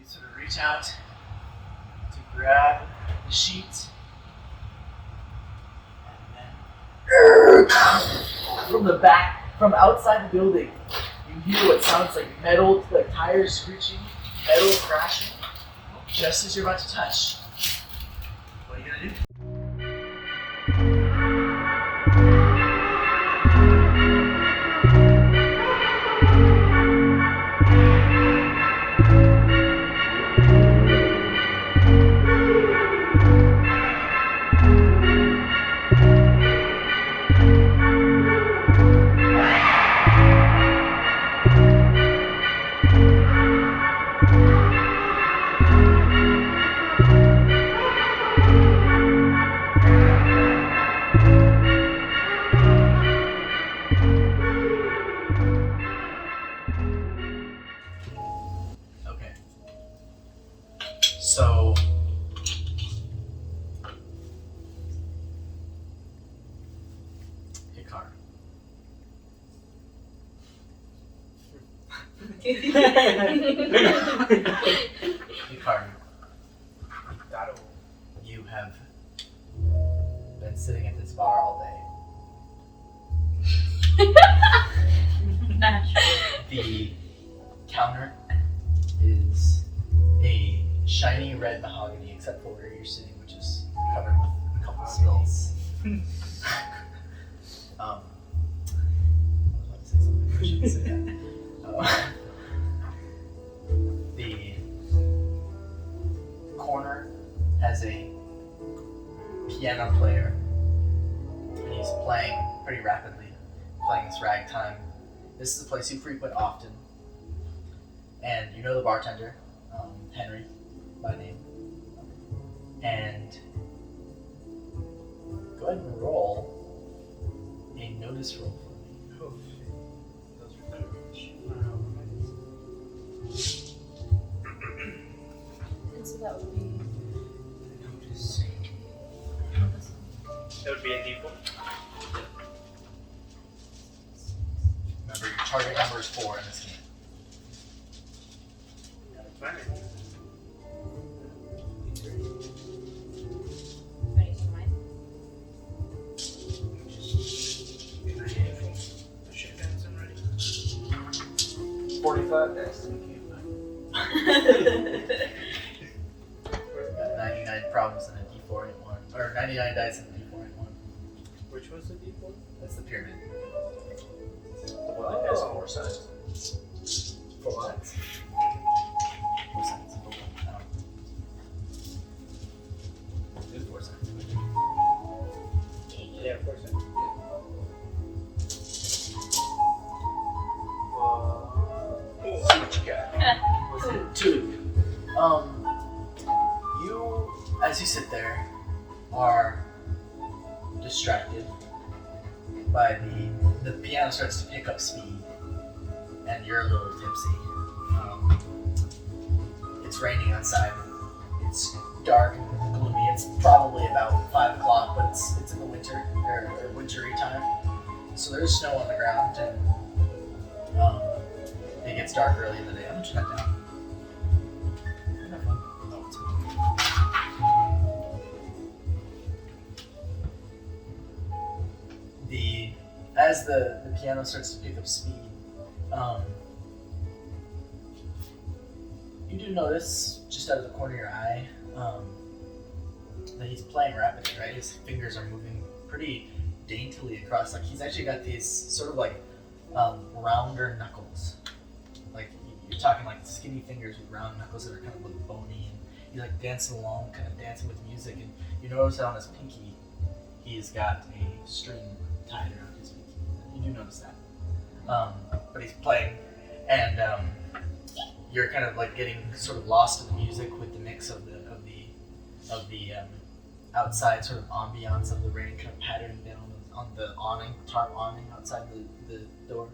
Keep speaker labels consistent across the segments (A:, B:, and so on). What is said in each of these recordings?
A: sort of reach out to grab the sheet. And then from the back, from outside the building, you hear what sounds like metal, like tires screeching, metal crashing, just as you're about to touch. What are you gonna do? So, Hikar. Hikar, you have been sitting at this bar all day. The counter is a shiny red mahogany, except for where you're sitting, which is covered with a couple spills. I was about to say something, I shouldn't say that. The corner has a piano player, and he's playing pretty rapidly, playing this ragtime. This is a place you frequent often, and you know the bartender, Henry, by name. And go ahead and roll a notice roll for me.
B: Oh, those are courage.
C: And so that would be
B: Notice. That would be a D4.
A: Remember, your target number is 4 in this game.
B: That's fine.
C: ready for mine.
B: Just get my handful. The shit pants I'm ready.
D: 45 dice.
A: Got 99 problems in a D4 ain't one. Or 99 dice in a D4 ain't one.
B: Which was the D4?
A: That's the pyramid.
D: The one that has 4 sides.
A: 4 sides. 4 sides. There's 4 sides.
B: Yeah, of course.
D: See what you got.
A: Was it 2? You, as you sit there, are distracted by the piano starts to pick up speed, and you're a little tipsy. It's raining outside. It's dark and gloomy. It's probably about 5 o'clock, but it's in the winter or wintry time. So there's snow on the ground, and it gets dark early in the day. I'm gonna turn that down. Have fun. Oh, it's okay. As the piano starts to pick up speed, you do notice just out of the corner of your eye that he's playing rapidly, right? His fingers are moving pretty daintily across. Like he's actually got these sort of like rounder knuckles. Like you're talking like skinny fingers with round knuckles that are kind of like bony, and he's like dancing along, kind of dancing with music. And you notice that on his pinky, he's got a string tied around his pinky. You do notice that. But he's playing, and you're kind of like getting sort of lost in the music with the mix of the outside sort of ambiance of the rain kind of pattering down on the awning, tarp awning outside the door.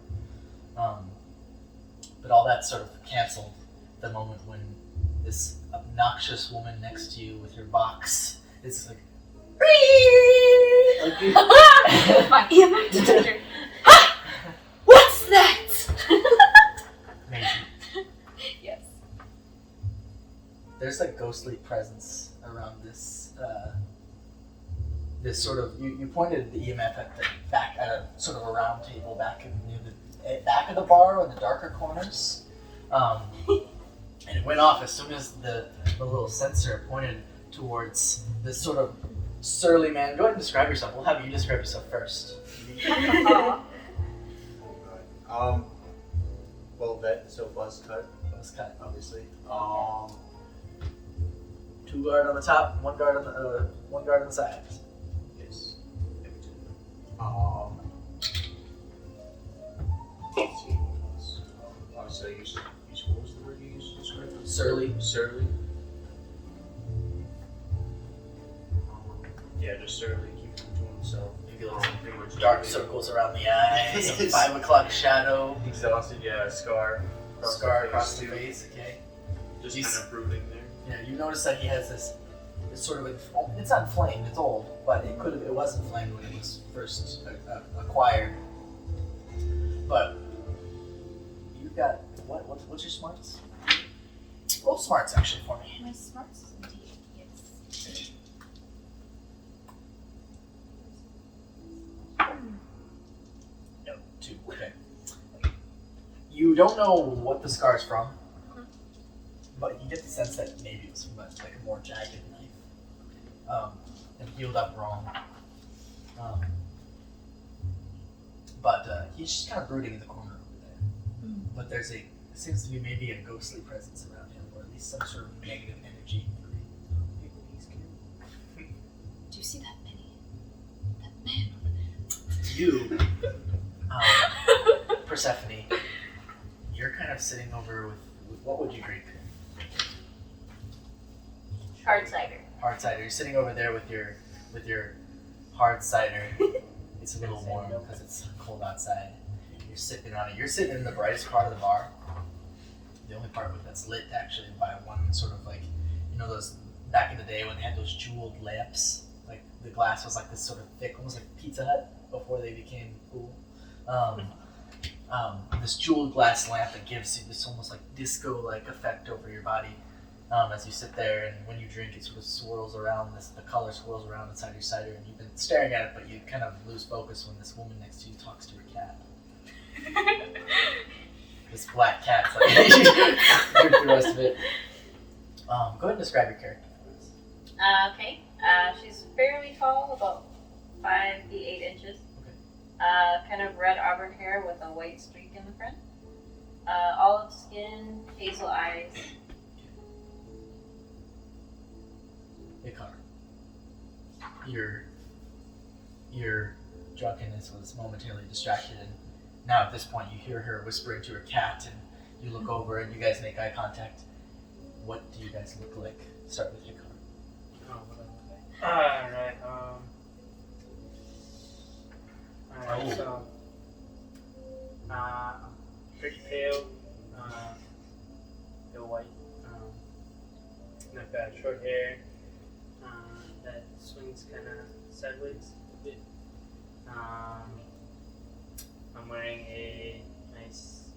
A: But all that sort of canceled the moment when this obnoxious woman next to you with her box is like,
C: My EMF detector. What's that?
A: amazing.
C: Yes.
A: there's like ghostly presence around this this sort of you pointed the EMF at the back at a sort of a round table back near the back of the bar in the darker corners, and it went off as soon as the little sensor pointed towards this sort of surly man. Go ahead and describe yourself. We'll have you describe yourself first.
E: Well vet, so buzz cut, obviously.
A: 2 guard on the top, 1 guard on the sides.
E: Yes. Obviously, I use what was the word you used to describe it?
A: Surly.
E: Surly. Yeah, just surly, keep him to himself.
A: Maybe like some
E: Pretty much
A: dark circles around the eyes, a 5 o'clock shadow,
E: Exhausted, yeah, scar
A: across the face. Okay.
E: Just
A: He's-
E: kind of brooding there.
A: Yeah, you notice that he has this sort of it's not inflamed, it's old, but it was inflamed when it was first acquired. But you got what's your smarts? Roll smarts actually for me.
C: My smarts is indeed, yes.
A: No, 2. Okay. You don't know what the scar's from, but you get the sense that maybe it was from like a more jagged knife, and healed up wrong. But he's just kind of brooding in the corner over there. But there seems to be maybe a ghostly presence around him, or at least some sort of negative energy.
C: Do you see that penny? That man over there?
A: You, Persephone, you're kind of sitting over with what would you drink?
C: Hard cider.
A: Hard cider. You're sitting over there with your hard cider. It's a little warm because it's cold outside. You're sipping on it. You're sitting in the brightest part of the bar. The only part that's lit actually by one sort of like, you know, those back in the day when they had those jeweled lamps. Like the glass was like this sort of thick, almost like Pizza Hut before they became cool. This jeweled glass lamp that gives you this almost like disco-like effect over your body. As you sit there, and when you drink, it sort of swirls around. The color swirls around inside your cider, and you've been staring at it, but you kind of lose focus when this woman next to you talks to her cat. This black cat's like, drink the rest of it. Go ahead and describe your character for us.
C: Okay. She's fairly tall, about 5 feet 8 inches.
A: Okay.
C: Kind of red auburn hair with a white streak in the front. Olive skin, hazel eyes.
A: Hey, Connor. Your drunkenness was momentarily distracted, and now at this point you hear her whispering to her cat, and you look over and you guys make eye contact. What do you guys look like? Start with you, Connor.
B: Alright,
A: Oh.
B: so, pretty pale, pale white, and I've got short hair, that swings kind of sideways a bit. I'm wearing a nice,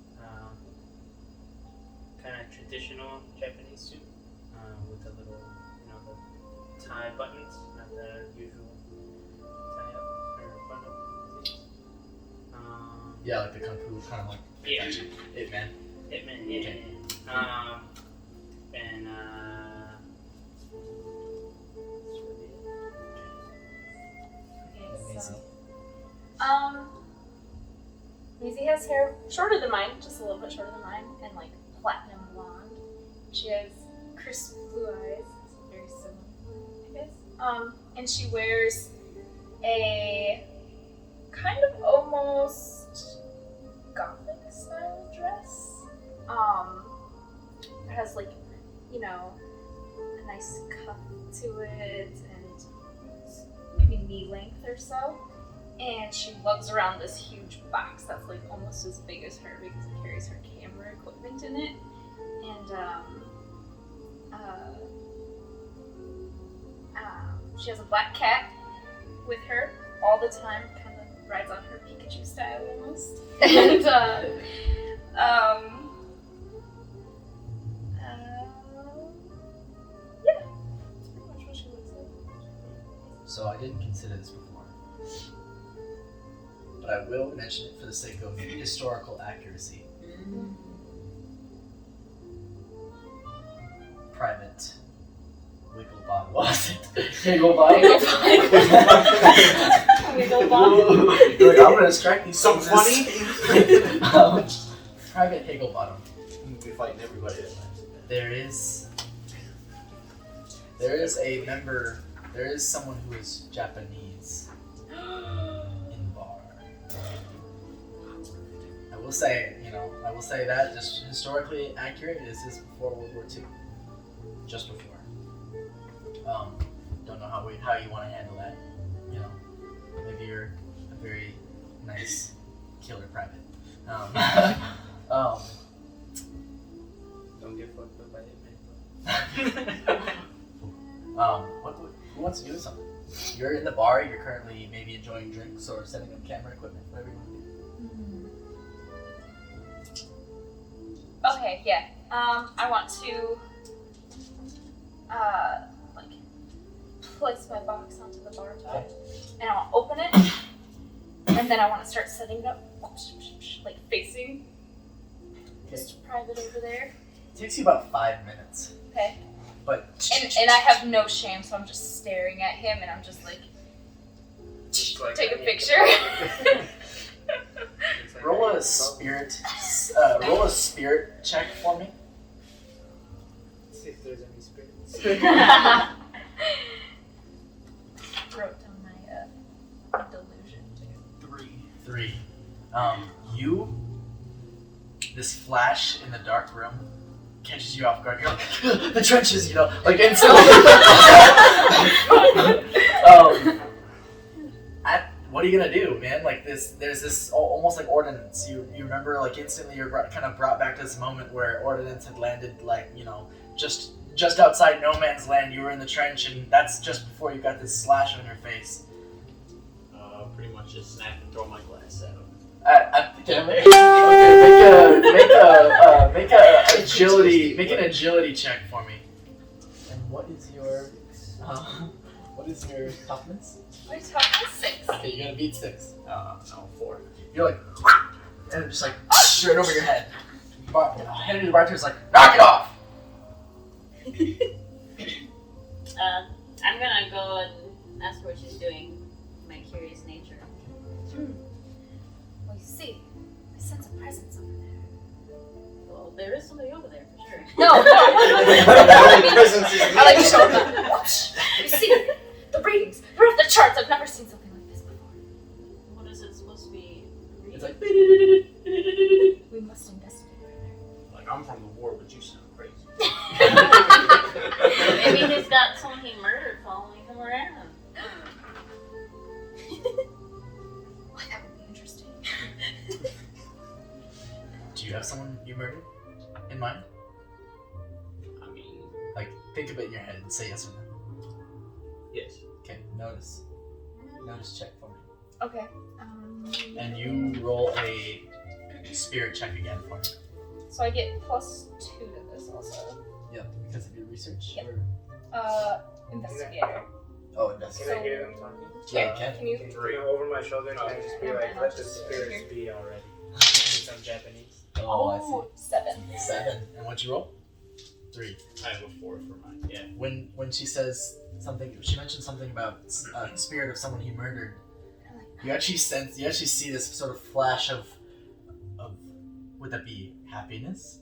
B: kind of traditional Japanese suit, with a little, the tie buttons, not the usual tie up or button up things.
A: Yeah, like the kung fu, kind of like
B: Yeah.
A: It Man.
B: Hitman, yeah.
A: Okay.
B: And
C: Okay,
A: Amazing.
C: so, Maisie has hair shorter than mine, just a little bit shorter than mine, and like platinum blonde. She has crisp blue eyes, very similar, I guess. And she wears a kind of almost gothic style dress. It has like, a nice cuff to it and maybe knee length or so. And she lugs around this huge box that's like almost as big as her because it carries her camera equipment in it. And she has a black cat with her all the time, kind of rides on her Pikachu style almost. And
A: so I didn't consider this before. But I will mention it for the sake of historical accuracy. Private Wigglebot was it? Wigglebot?
C: Wigglebot.
A: You're like, I'm gonna strike these
E: So
A: funny. Private Higglebottom.
E: I'm gonna be fighting everybody that night.
A: There is a member. There is someone who is Japanese in the bar. I will say that just historically accurate. This is before World War II. Just before. Don't know how you want to handle that. You know, maybe you're a very nice killer private.
B: Don't get fucked up by Hitman.
A: Who wants to do something? You're in the bar. You're currently maybe enjoying drinks or setting up camera equipment. Whatever you want to do.
C: Okay, yeah. I want to like place my box onto the bar top, and I want to open it, and then I want to start setting it up, like facing Mr. Private over there.
A: It takes you about 5 minutes.
C: Okay.
A: But
C: And I have no shame, so I'm just staring at him, and I'm just like, take a picture.
A: roll a spirit check for me.
B: See if there's any spirits.
C: Wrote down my delusion too.
A: 3. This flash in the dark room catches you off guard. You're like, the trenches, like instantly. What are you gonna do, man? Like there's this almost like ordnance. You remember, like instantly you're kind of brought back to this moment where ordnance had landed, like just outside no man's land. You were in the trench, and that's just before you got this slash on your face.
E: Pretty much just snap and throw my glass at him.
A: Make an agility check for me. And what is your toughness?
C: My toughness 6.
A: Okay, you're gonna beat 6.
E: No, 4.
A: You're like, and it's just like straight over your head. Henry the bartender's like, knock it off.
F: I'm gonna go and ask her what she's doing. My curious nature.
C: Well, you see, I sense a presence over there.
F: Well, there is somebody over there for sure.
C: No. I like to show them. You see, the readings. They're off the charts. I've never seen something like this before.
F: What is it supposed to be?
A: It's like,
C: We must investigate further.
E: Like, I'm from the war, but you sound crazy.
F: Maybe he's got someone he murdered following him around.
C: Well, that would be interesting.
A: do you have someone you murdered in mind?
E: I mean,
A: Like, think of it in your head and say yes or no.
E: yes.
A: Okay, notice check for me.
C: Okay.
A: And you roll a spirit check again for me.
C: So I get +2 to this also.
A: Yeah, because of your research?
C: Yep.
A: Or...
C: Investigator.
A: Oh, it does.
B: Can I hear them talking?
A: Yeah, you can.
C: Can you?
B: Over my shoulder, can I just be like, let the spirits be already? Since I'm Japanese.
A: Oh, I
C: 7.
A: see. 7. And what'd you roll? 3.
E: I have a 4 for mine. Yeah.
A: When she says something, she mentioned something about spirit of someone he murdered. You actually see this sort of flash of would that be happiness?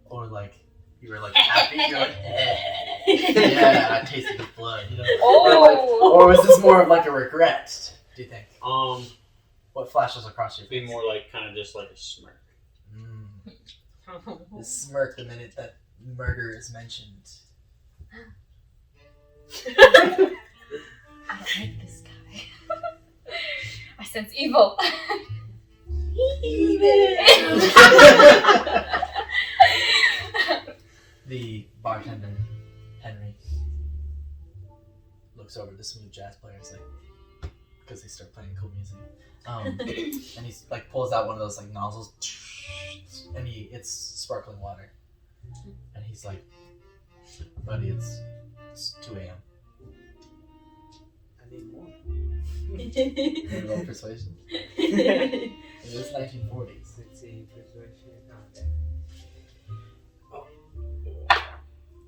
A: Or like, you were like happy, you're like, yeah, I tasted the blood,
C: Oh!
A: Or was this more of like a regret, do you think? What flashes across your
E: Be
A: face?
E: more like kind of just like a smirk.
A: The smirk the minute that murder is mentioned.
C: I don't like this guy. I sense evil.
A: The bartender, Henry, looks over the smooth jazz players, like, because they start playing cool music. And he's like pulls out one of those like nozzles, and it's sparkling water. And he's like, "Buddy, it's 2 a.m."
B: I need more.
A: Roll persuasion. It is 1940s.
B: Let's see, persuasion.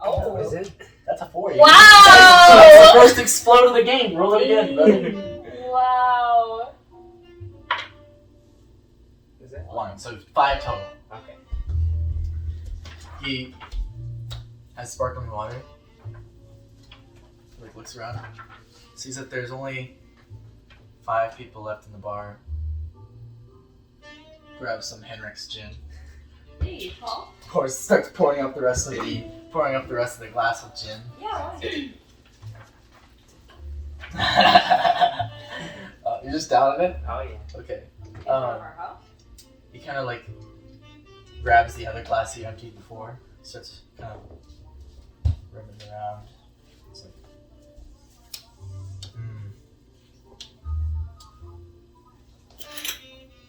C: Oh.
B: Is it?
A: That's a 4.
C: Wow!
A: That's the first explode of the game. Roll it again, brother.
C: Wow.
B: Is it?
A: 1. So 5 total.
B: Okay.
A: He has sparkling water. Like looks around, sees that there's only 5 people left in the bar. Grabs some Henrik's gin.
F: Hey, Paul.
A: Starts pouring up the rest of the glass with gin.
F: Yeah.
A: You're just down in it?
B: Oh yeah.
A: Okay.
F: In front of our house.
A: He kind of like grabs the other glass he emptied before. Starts kind of rubbing it around. It's like,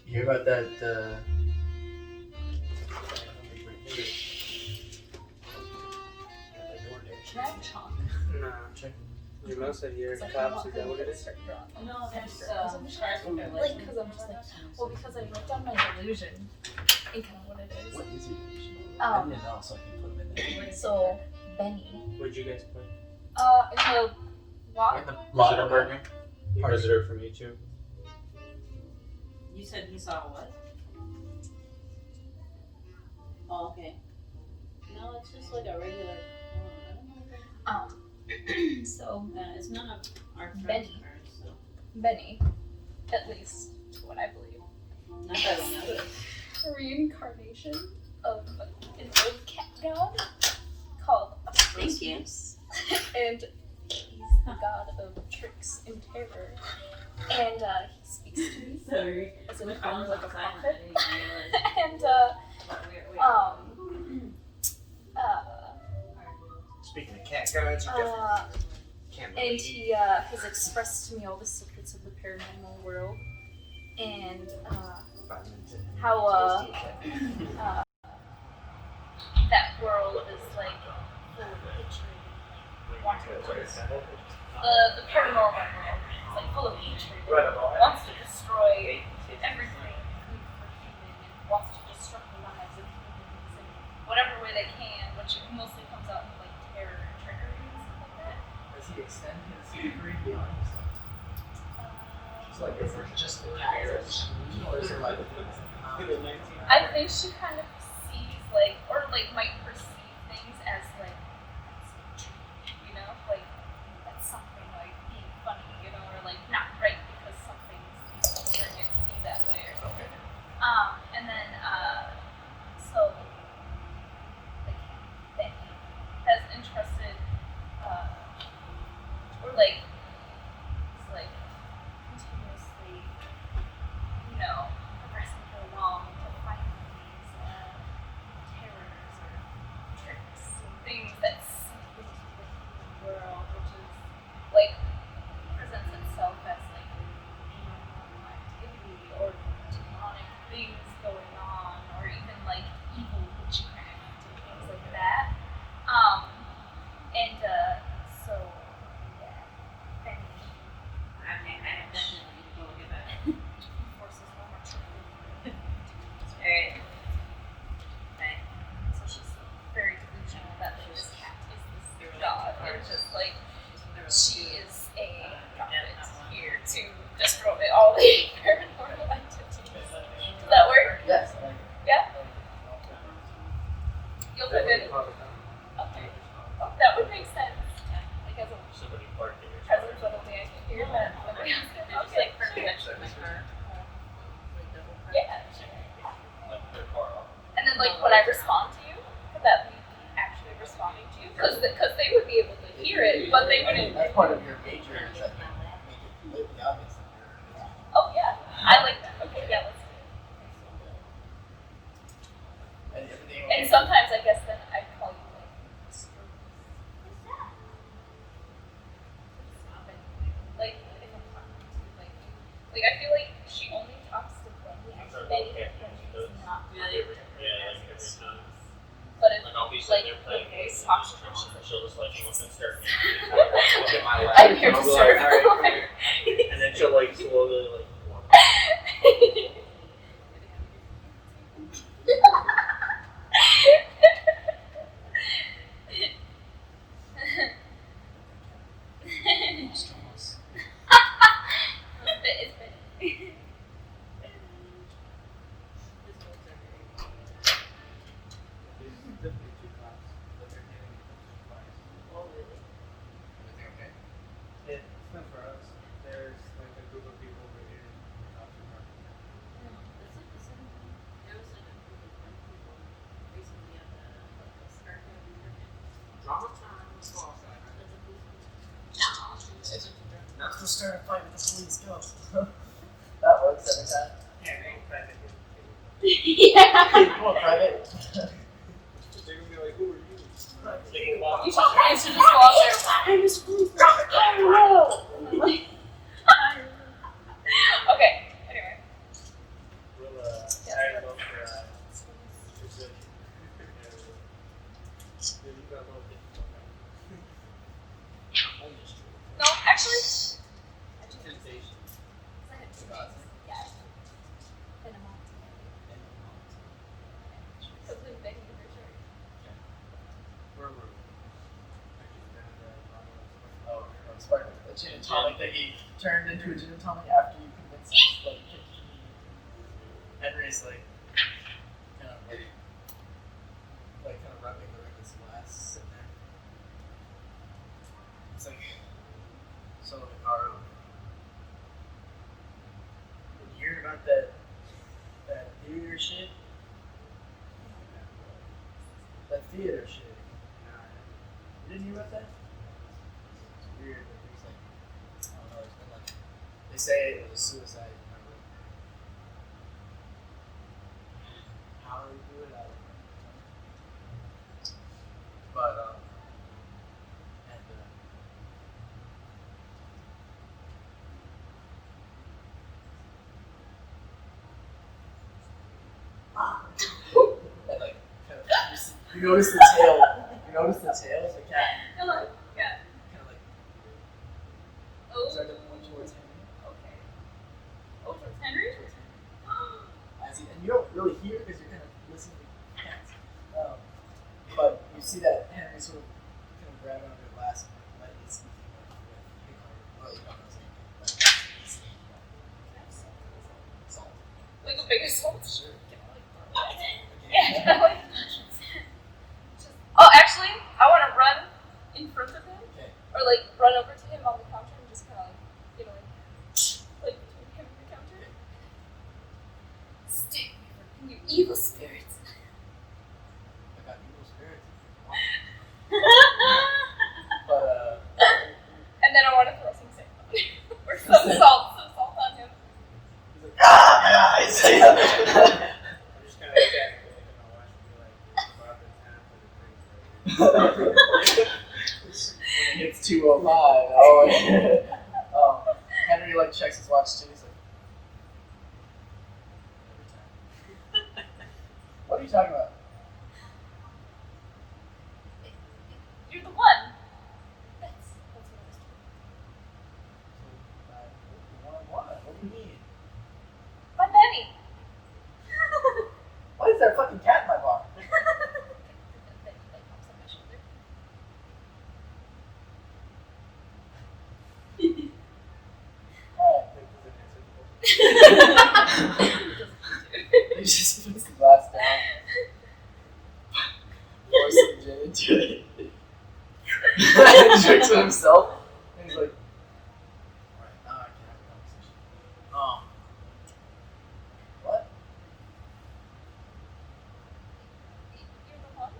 A: You hear about that?
C: Can I have chalk?
B: No.
A: Check.
B: Your mouse said you're
C: Because I
B: cops.
C: want
B: Is that what it
C: to
B: is?
C: start drawing.
F: No, that's
C: Like, because I'm just like, well, because I wrote down my delusion and kind of what it is.
A: What is your delusion? I need to know so I can put them in there.
C: So, Benny.
B: What'd you guys play?
C: In the walk.
A: In the
E: Visitor partner?
A: Partner.
E: Visitor from YouTube.
F: You said he saw what? Oh, okay. No, it's just like a regular. I don't know.
C: So
F: It's none of our friends'
C: Benny.
F: cards, so
C: Benny, at least to what I believe,
F: not that I know.
C: reincarnation of an old cat god called
F: Thank you.
C: Astroseus. And he's the god of tricks and terror. And he speaks to me
F: Sorry.
C: as
F: My
C: if
F: phone
C: I'm
F: was
C: like a
F: on silent. I
C: prophet.
F: didn't realize.
C: And
D: Speaking of cat guards, you definitely can't
C: and
D: believe.
C: he has expressed to me all the secrets of the paranormal world, and how that world is like full of hatred and like wanting to the paranormal world is like full of hatred and wants to destroy everything food for human and wants to disrupt the lives of humans in whatever way they can, which mostly comes out in like terror and trickery and stuff like that.
A: Does he extend his trickery beyond himself? It's like, is it just the cat or is it like
C: I think she kind of sees like, or like might perceive things as like, you know, like that's something like being funny, you know, or like not right because something's turned it to be that way or something. And then so like Benny has entrusted or like it's like continuously, you know, progressing her along to find these terrors or tricks and things that seep into the human world, which is like presents itself as like paranormal activity or demonic things going on, or even like evil witchcraft and things like that. And so yeah, Benny
F: I definitely need to go look at that.
C: forces one more trigger.
F: Alright. Okay.
C: So she's very delusional that this cat is this god, and just like she is a prophet here to destroy all the paranormal activities. Does that work?
A: Yes.
C: Yeah? You'll put it. Okay. That would make sense. Like as a
E: Somebody parked there.
C: presence that only I can hear, but nobody else can.
F: It's like perfect next to my car.
C: Yeah.
E: Like their car off.
C: And then like when I respond to you, could that be actually responding to you? Because they would be able to hear it, but they wouldn't.
A: That's part of your major is that you make it completely obvious that you're
C: Oh yeah, I like that. Okay, yeah, let's do it.
A: and everything.
C: And sometimes I guess then I call you like Mr. Stop it. Like if I'm talking to like I feel like she only talks to Benny and Benny when he's not
F: Really?
E: Yeah, like every time.
C: But if
E: Like I'll be
C: like
E: sitting there
C: the
E: playing
C: voice
E: games
C: talks
E: and
C: to her,
E: just
C: she's like,
E: she'll just like come up and start me. Look at my lap.
C: I'm here to
E: I'll be
C: serve.
E: Like, all right, come here. And then she'll like slowly like walk.
A: Strongest.
F: It's been.
B: There's definitely two cops, but they're getting twice.
F: Oh, really?
A: Everything okay?
B: It's not for us. There's like a group of people over here. Cops are marking them.
F: That's like the same thing. There was like a group of like people recently at the archive department.
E: Drama time. Let's go outside.
F: That's a police.
A: Let's go start a fight with the police. Go. That works every time.
B: Yeah, they ain't private.
C: Yeah.
A: Come on, private.
B: They're gonna be like, who are you?
E: They can walk.
C: You should just go out there. I'm just Okay. Anyway.
B: We'll hire them up for research. Yeah, you got a little bit.
C: No, actually.
B: Temptation.
C: Yeah. In a month. So we've been begging for sure.
B: Where were we? Actually, down the bottom of the
A: Oh, Spartan, the gin and tonic that he turned into a gin and tonic after you convinced him. Henry's like, kind of rubbing the rim of his glass, sitting there. It's like, so Hikaru, you hearing about that theater shit? That theater shit. You didn't hear about that? It's weird, but there's like, I don't know, there's been like, they say it was a suicide, remember? How do you do it? I don't know. But, and like, kind of, you notice the tail, of the cat,
C: Hello. Yeah.
A: kind of like,
C: Oh.
A: start to point towards him.
C: Okay. Oh, so it's Henry?
A: As he, and you don't really hear because you're kind of listening to cats. But you see that Henry sort of kind of grab onto the glass and like lightly speaking with Hikaru. Well, you don't know his name, but it's salt.
C: Like a big assault?
A: Sure.
C: Yeah. Oh, actually, I want to run in front of him.
A: Okay.
C: Or like run over to him on the counter and just kind of like between him and the counter. Stay away from you evil spirits.
A: I got evil spirits.
C: And then I want to throw some sand on him. Or some salt on him.
A: He's like, ah, guys!
B: I'm just kind of like that.
A: When it hits 2:05, oh yeah. Henry like checks his watch too. He's like, every time. What are you talking about?
C: You're the one. That's what I was doing.
A: What do you mean?
C: My Benny.
A: Why is there a fucking cat in my bar?
C: That like hops on my shoulder.
A: He just puts the glass down, pours some gin into it, and drinks it himself, and he's like, alright, now I can have a conversation. What?
C: You're the one?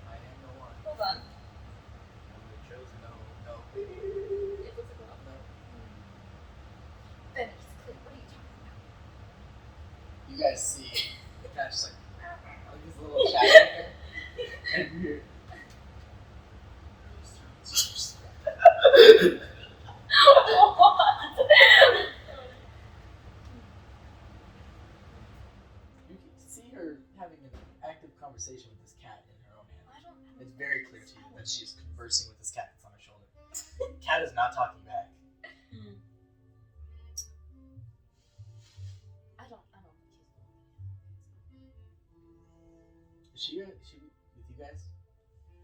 A: I am the one.
C: Hold on.
A: I'm the chosen. No.
C: It looks like a lot.
A: No.
C: Benny, it's clear. What are you talking about?
A: You guys see, the cat's just like this little shadow and weird. You can see her having an active conversation with this cat in her own hand.
C: I don't know.
A: It's very very clear to you that she is conversing with this cat that's on her shoulder. Cat is not talking back.
F: I don't think he's
A: Is she with you guys?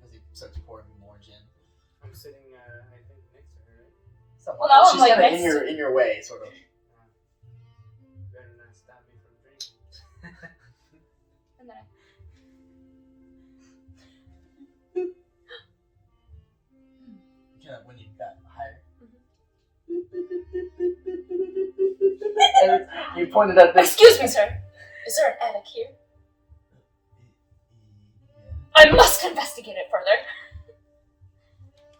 A: As he starts pouring more gin.
B: I'm sitting, I think, next to her, right?
A: Somewhat.
C: Well, now I'm,
A: She's
C: like,
A: kind of
C: next
A: in your way, sort of.
B: Better not stop me from drinking.
C: And then
A: Kind of when you got higher.
C: Mm-hmm.
A: And you pointed at this.
C: Excuse me, sir. Is there an attic here? I must investigate it further.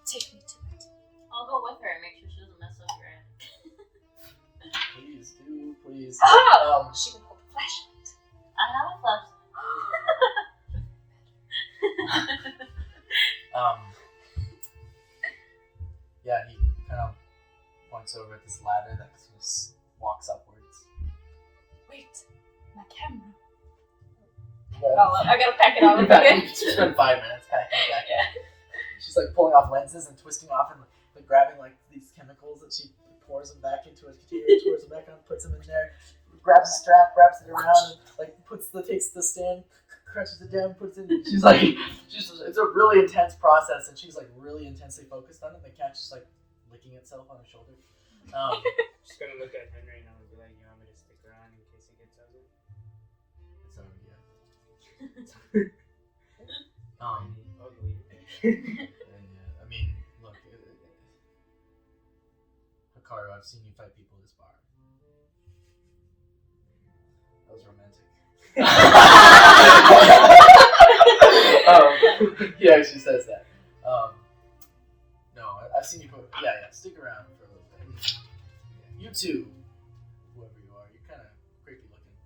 C: Take me to it.
F: I'll go with her and make sure she doesn't mess up your attic.
A: Please do, please.
C: Ah! She can hold a flashlight.
F: I have a flashlight.
A: Yeah, he kind of points over at this ladder that just walks upwards.
C: Wait, my camera.
A: Yeah.
C: I gotta pack it on
A: You
C: again.
A: spend 5 minutes packing it back in. She's like pulling off lenses and twisting off and like grabbing like these chemicals that she pours them back into a container, pours them back on, puts them in there, grabs the strap, wraps it around, and like takes the stand, crunches it down, puts it in. She's it's a really intense process, and she's like really intensely focused on it. The cat's just like licking itself on her shoulder.
B: Just gonna look at Henry and I'm gonna be like, you want me to stick around in case he gets ugly?
A: It's already
B: Ugly.
A: I mean, look, Hikaru, I've seen you fight people at this bar. That was romantic. Yeah, she says that. No, I've seen you put. Yeah, stick around for a little bit. You too, whoever you are, you're kind of creepy looking.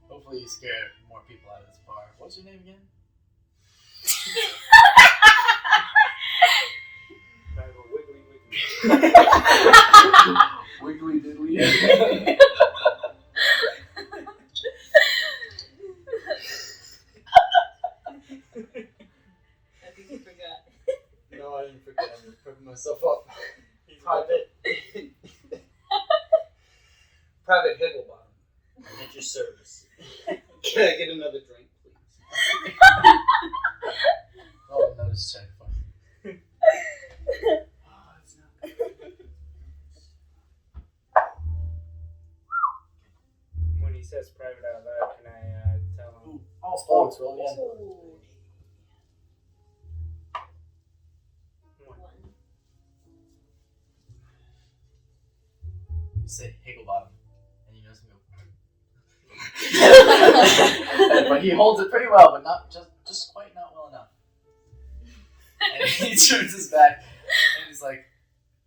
A: Hopefully, you scare more people out of this bar. What's your name again?
B: I have a wiggly.
A: Wiggly diddly.
F: I think he forgot.
A: No, I didn't forget. I'm prepping myself up.
D: Private Higglebottom. At your service. Can I get another drink, please?
A: Oh, notice check. Fuck.
D: Oh, it's not good.
B: When he says private out loud, can I tell him?
A: Sports roll, yeah.
B: One.
A: You say Higglebottom, and you notice him go. But he holds it pretty well, but not just quite not well enough. And he turns his back, and he's like,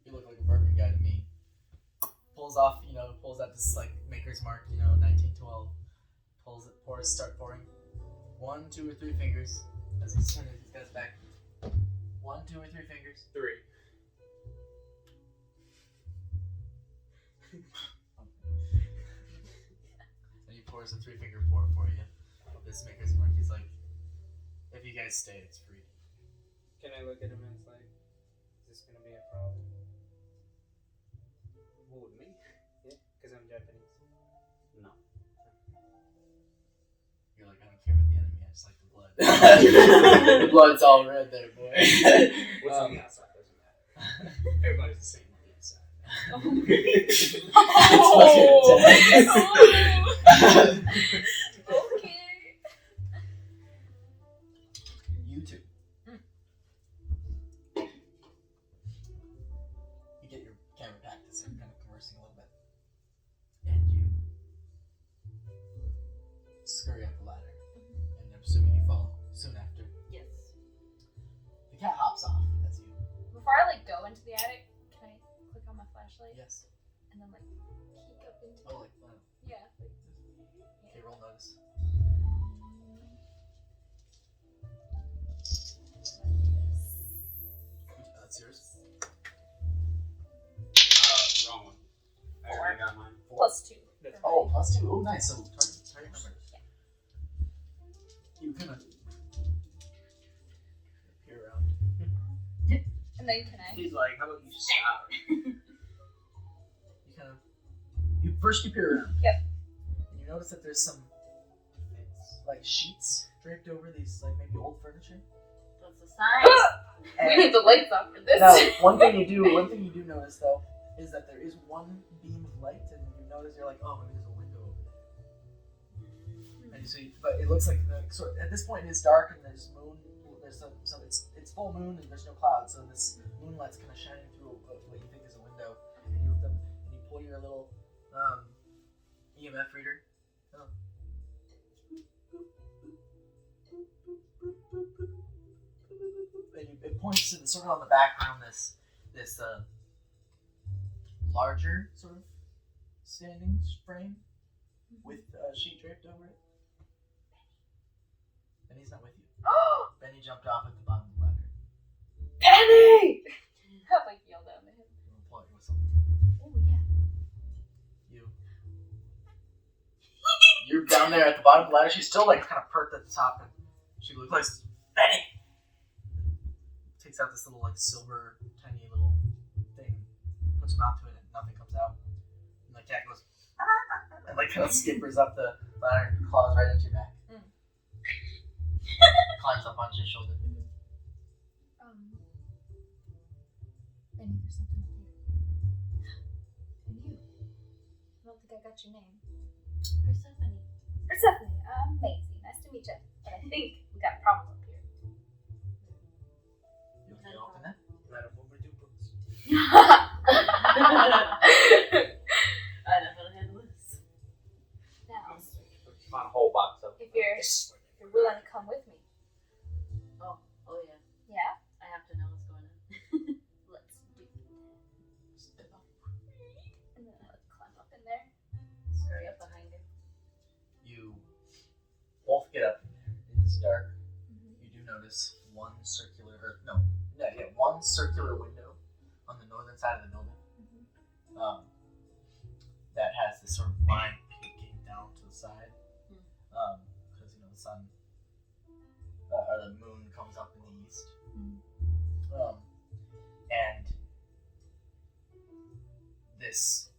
A: "You look like a bourbon guy to me." Pulls out this like Maker's Mark, 1912. Start pouring. 1, 2, or 3 fingers as he's turning his guy's back. 1, 2, or 3 fingers.
B: 3.
A: And he pours a 3-finger pour for you of this Maker's Mark. He's like, "If you guys stay, it's free."
B: Can I look at him and it's like, is this gonna be a problem?
D: Who with me?
B: Yeah, because I'm Japanese.
D: No.
A: You're like, "I don't care about the enemy, I just like the blood." The blood's all red there, boy.
D: What's on the outside doesn't matter. Everybody's the same on the inside.
C: Okay.
A: You too. You get your camera packed as you're kind of conversing a little bit. And you scurry up the ladder. And I'm assuming you follow soon after.
F: Yes.
A: The cat hops off as you.
C: Before I go into the attic, can I click on my flashlight
A: Yes.
C: and then peek up into
A: Oh,
C: yeah.
A: okay, roll notice. That's yours.
D: Wrong one. I already got mine.
C: +2.
B: That's
A: Oh, +2. Oh, nice. So target number. You kind of
C: then can I?
D: He's like, how about you stop?
A: You kind of you peer around.
C: Yep.
A: And you notice that there's some like sheets draped over these like maybe old furniture.
F: That's a sign.
C: We need the lights off for this.
A: Now, one thing you do notice though is that there is one beam of light, and you notice you're like, oh, maybe there's a window over there. And so, but it looks like at this point it is dark, and there's moon. There's some it's full moon, and there's no clouds, so this moonlight's kind of shining through what you think is a window. And you pull your little EMF reader. And it points to sort of on the background this larger sort of standing frame with a sheet draped over it. Benny's not with you. Benny jumped off at the bottom of the ladder.
C: Penny! I like yelled out at him.
A: You want to pull out your whistle?
C: Oh yeah.
A: You're down there at the bottom of the ladder. She's still like kind of perked at the top, and she looks like Benny. Takes out this little like silver tiny little thing, puts her mouth to it, and nothing comes out. And the cat goes and like kind of skippers up the ladder and claws right into your back. Climbs up onto your shoulder.
C: Benny, there's something up here. And you? I don't think I got your name.
F: Persephone.
C: Persephone. Amazing. Nice to meet you. But I think we got a problem up here.
A: You want to open that?
D: Let him overdo books.
F: I know how to handle this.
C: Now,
E: Find a whole box of
C: if you're willing to come with me.
F: Oh yeah.
C: Yeah?
F: I have to know what's going on.
C: Let's do that. And then I'll climb up in there.
F: Scurry up behind her.
A: You both get up in there. It is dark. You do notice one circular window on the northern side of the building. That has this sort of line peeking down to the side. Because the sun or the moon comes up in the east. And this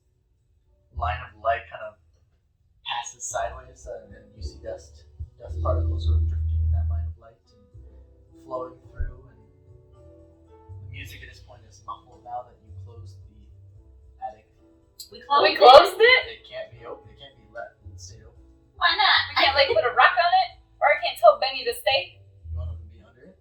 A: line of light kind of passes sideways, and you see dust particles sort of drifting in that line of light and flowing through. And the music at this point is muffled now that you closed the attic.
F: We
C: We closed it?
A: It can't be open. It can't be let. It stayed open.
F: Why not?
C: We can't like put a rock on it? Or I can't tell Benny to stay?
A: You want them to be under it?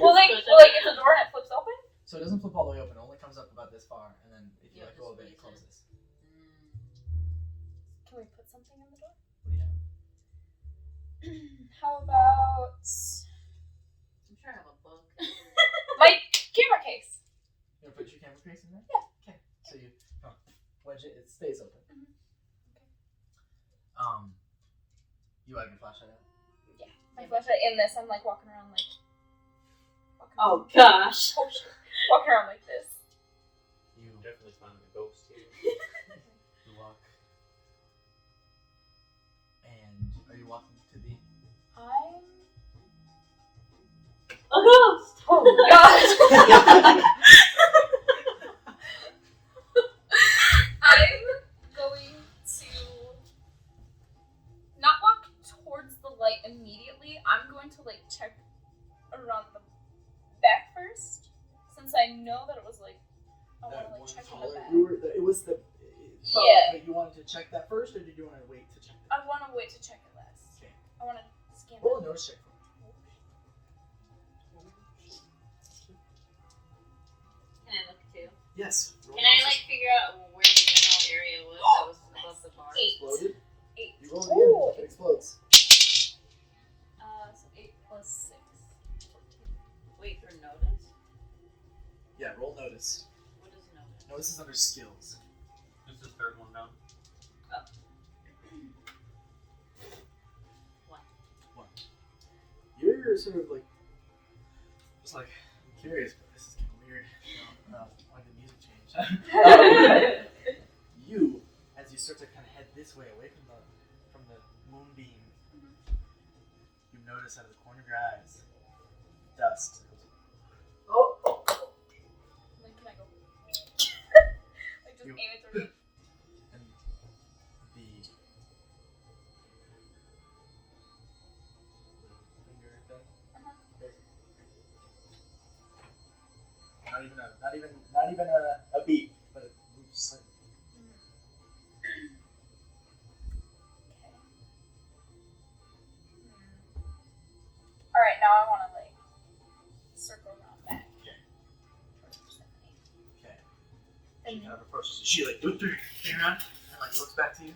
C: Well, like it's a door and it flips open?
A: So it doesn't flip all the way open. It only comes up about this far, and then if you let go of it, it closes.
C: Can we put something in the door?
A: What do you have?
C: How about
F: I'm sure I have a book.
C: my camera case?
A: You want to put your camera case in there?
C: Yeah.
A: Okay. So you wedge it. It stays open. You have your flashlight out?
C: Yeah. My flashlight in this. I'm like walking around like.
F: Oh gosh.
C: Oh shit. Walking around like this.
A: You
E: definitely finding a ghost here.
A: You walk. And are you walking to the?
C: I'm.
F: A ghost.
C: Oh god. I'm going to not walk towards the light immediately. I'm going to like check around the back first, since I know that it was like I want to like check in the back.
A: It was the.
C: Yeah.
A: You wanted to check that first, or did you want to wait to check it?
C: I want to wait to check it last.
A: Okay.
C: I want to scan
A: Roll a
C: it.
A: notice check for me.
F: Can I look too?
A: Yes.
F: Can I like figure out where the general area was that was above the bar?
C: 8.
A: Exploded?
C: 8.
A: You roll it again. It explodes.
C: So 8 plus 6. 14.
F: Wait for notice?
A: Yeah, roll notice.
F: What is notice?
A: Notice is under skills.
E: This is the third one down.
F: What?
A: You're sort of like, just like, I'm curious, but this is kind of weird. Why did the music change? You, as you start to kind of head this way, away from the moonbeam, you notice out of the corner of your eyes, dust goes You-
C: aim it towards me.
A: And the finger thing. Not even a beat, but it moves slightly.
C: Alright, now I want to like circle around back.
A: Okay.
C: Towards Persephone.
A: Okay.
C: And
A: She kind
C: then
A: of approaches you. She like whips her thing around and like looks back to you.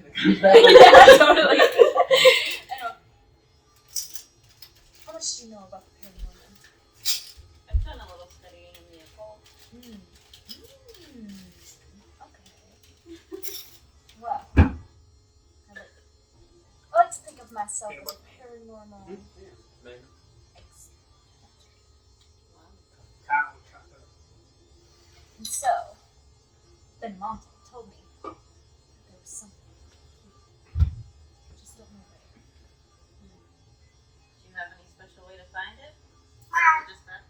A: And kind of comes back.
C: totally. I know. How much do you know about the paranormal?
F: I've done a little studying in the occult.
C: Okay. Well, I like to think of myself as a paranormal expert.
D: Cow chopper.
C: And so, then Monty told me that there was something here. I just don't know where.
F: Do you have any special way to find it? Or just that?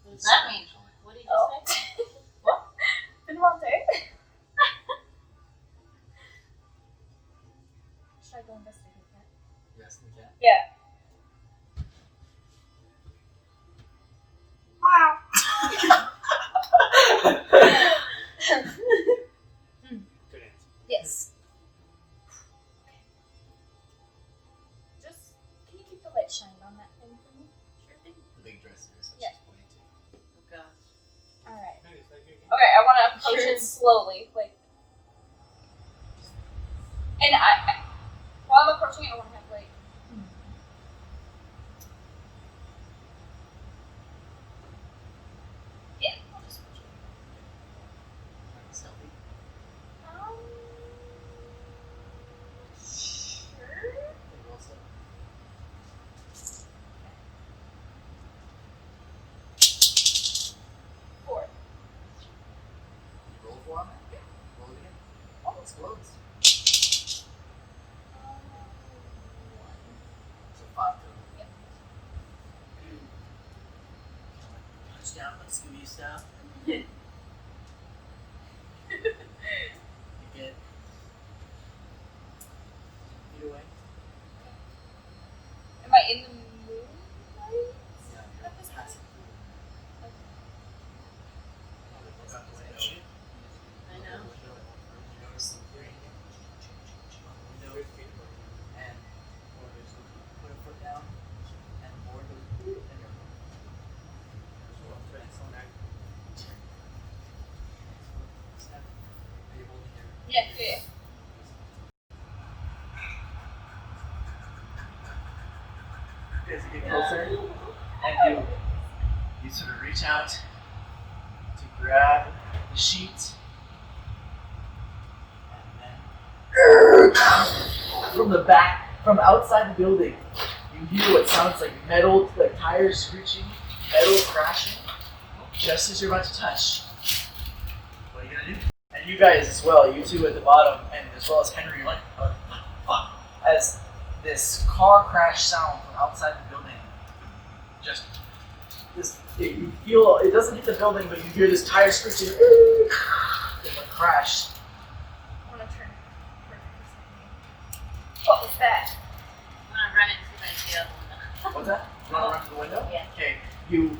F: What does that mean? What did you say?
C: Then Monty. Should I go investigate that?
A: Yes, we can.
C: Yeah.
B: Good answer.
C: Yes. Just, can you keep the light shined on that thing for me?
F: Sure thing.
A: The big dresser is what
C: Yeah.
A: she's pointing to.
F: Oh gosh.
C: Alright.
B: Hey, it's like you're-
C: Okay, I want to approach
F: Sure.
C: it slowly, like. And while I'm approaching it, I want to have like. Yeah, I'll just approach it.
A: Stealthy.
C: Sure.
A: Okay, roll stealth.
C: Four.
A: You roll for on that? Roll it again. Oh, explodes.
C: One.
A: So 5 total.
C: Yep.
A: Touchdown, like Scooby style. You get feet away.
C: Am I in the moonlight?
A: Yeah,
C: At
A: you're
C: this
A: passing through. Look out the window.
F: I know.
A: You notice some green on the window, and put a foot down, and the board goes, and you're Snap. Are you holding your
C: Yeah, yeah.
A: as you get closer, and you sort of reach out to grab the sheet, and then from the back, from outside the building, you hear what sounds like metal, like tires screeching, metal crashing, just as you're about to touch. What are you gonna do? And you guys as well, you two at the bottom, and as well as Henry, you're like, what the fuck? As this car crash sound from outside the building, just this, you feel, it doesn't hit the building, but you hear this tire screeching, and like crash.
C: I want to turn towards Persephone. What was that?
F: I'm gonna run into the other one.
A: What's that? You wanna run to the window?
F: Yeah.
A: Okay, you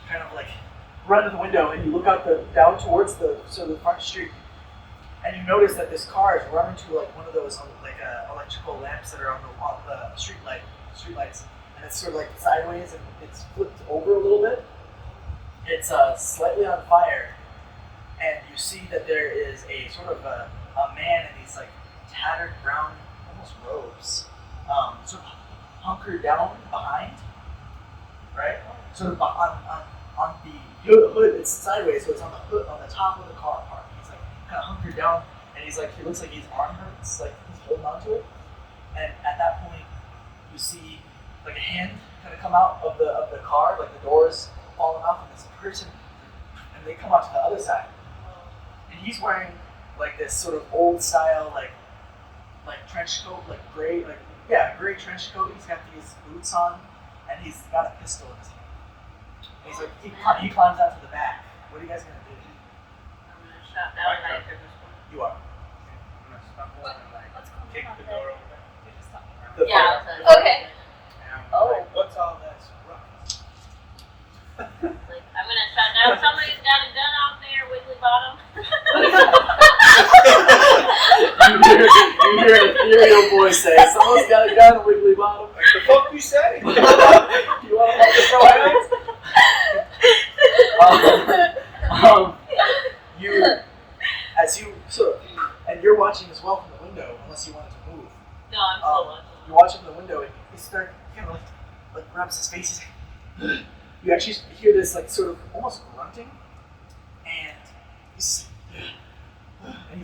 A: kind of like run to the window and you look out down towards the front street, and you notice that this car is running to like one of those electrical lamps that are on the streetlights, and it's sort of like sideways and it's flipped over a little bit. It's slightly on fire, and you see that there is a sort of a man in these like tattered brown almost robes, sort of hunkered down behind, right? Sort of on the hood, it's sideways, so it's on the hood, on the top of the car part. He's like kind of hunkered down, and he's like, he looks like his arm hurts, like he's holding onto it. And at that point, you see like a hand kind of come out of the car, like the doors falling off, and this person, and they come out to the other side. And he's wearing like this sort of old style, like trench coat, like gray trench coat. He's got these boots on, and he's got a pistol in his hand. He's like he climbs out to the back. What are you guys gonna do?
F: I'm gonna shut
B: I
F: down
B: drop
F: like
B: at this point.
A: You are.
B: I'm gonna stumble and like
C: Let's go.
B: kick the door open.
A: The
F: yeah.
A: front-
F: I'll
C: Okay.
B: And I'm
C: Oh.
B: like, what's all this ruckus?
F: Like, I'm gonna shut down. Somebody's got a gun out there, Wiggly Bottom.
A: you hear an ethereal voice say, "Someone's got a gun, Wiggly Bottom."
B: Like, the fuck you say?
A: You want to throw hands? You, as you sort of, and you're watching as well from the window, unless you wanted to move.
F: No, I'm still watching.
A: You watch from the window, and he starts kind of like rubs his face. He's like, you actually hear this like sort of almost grunting, and he's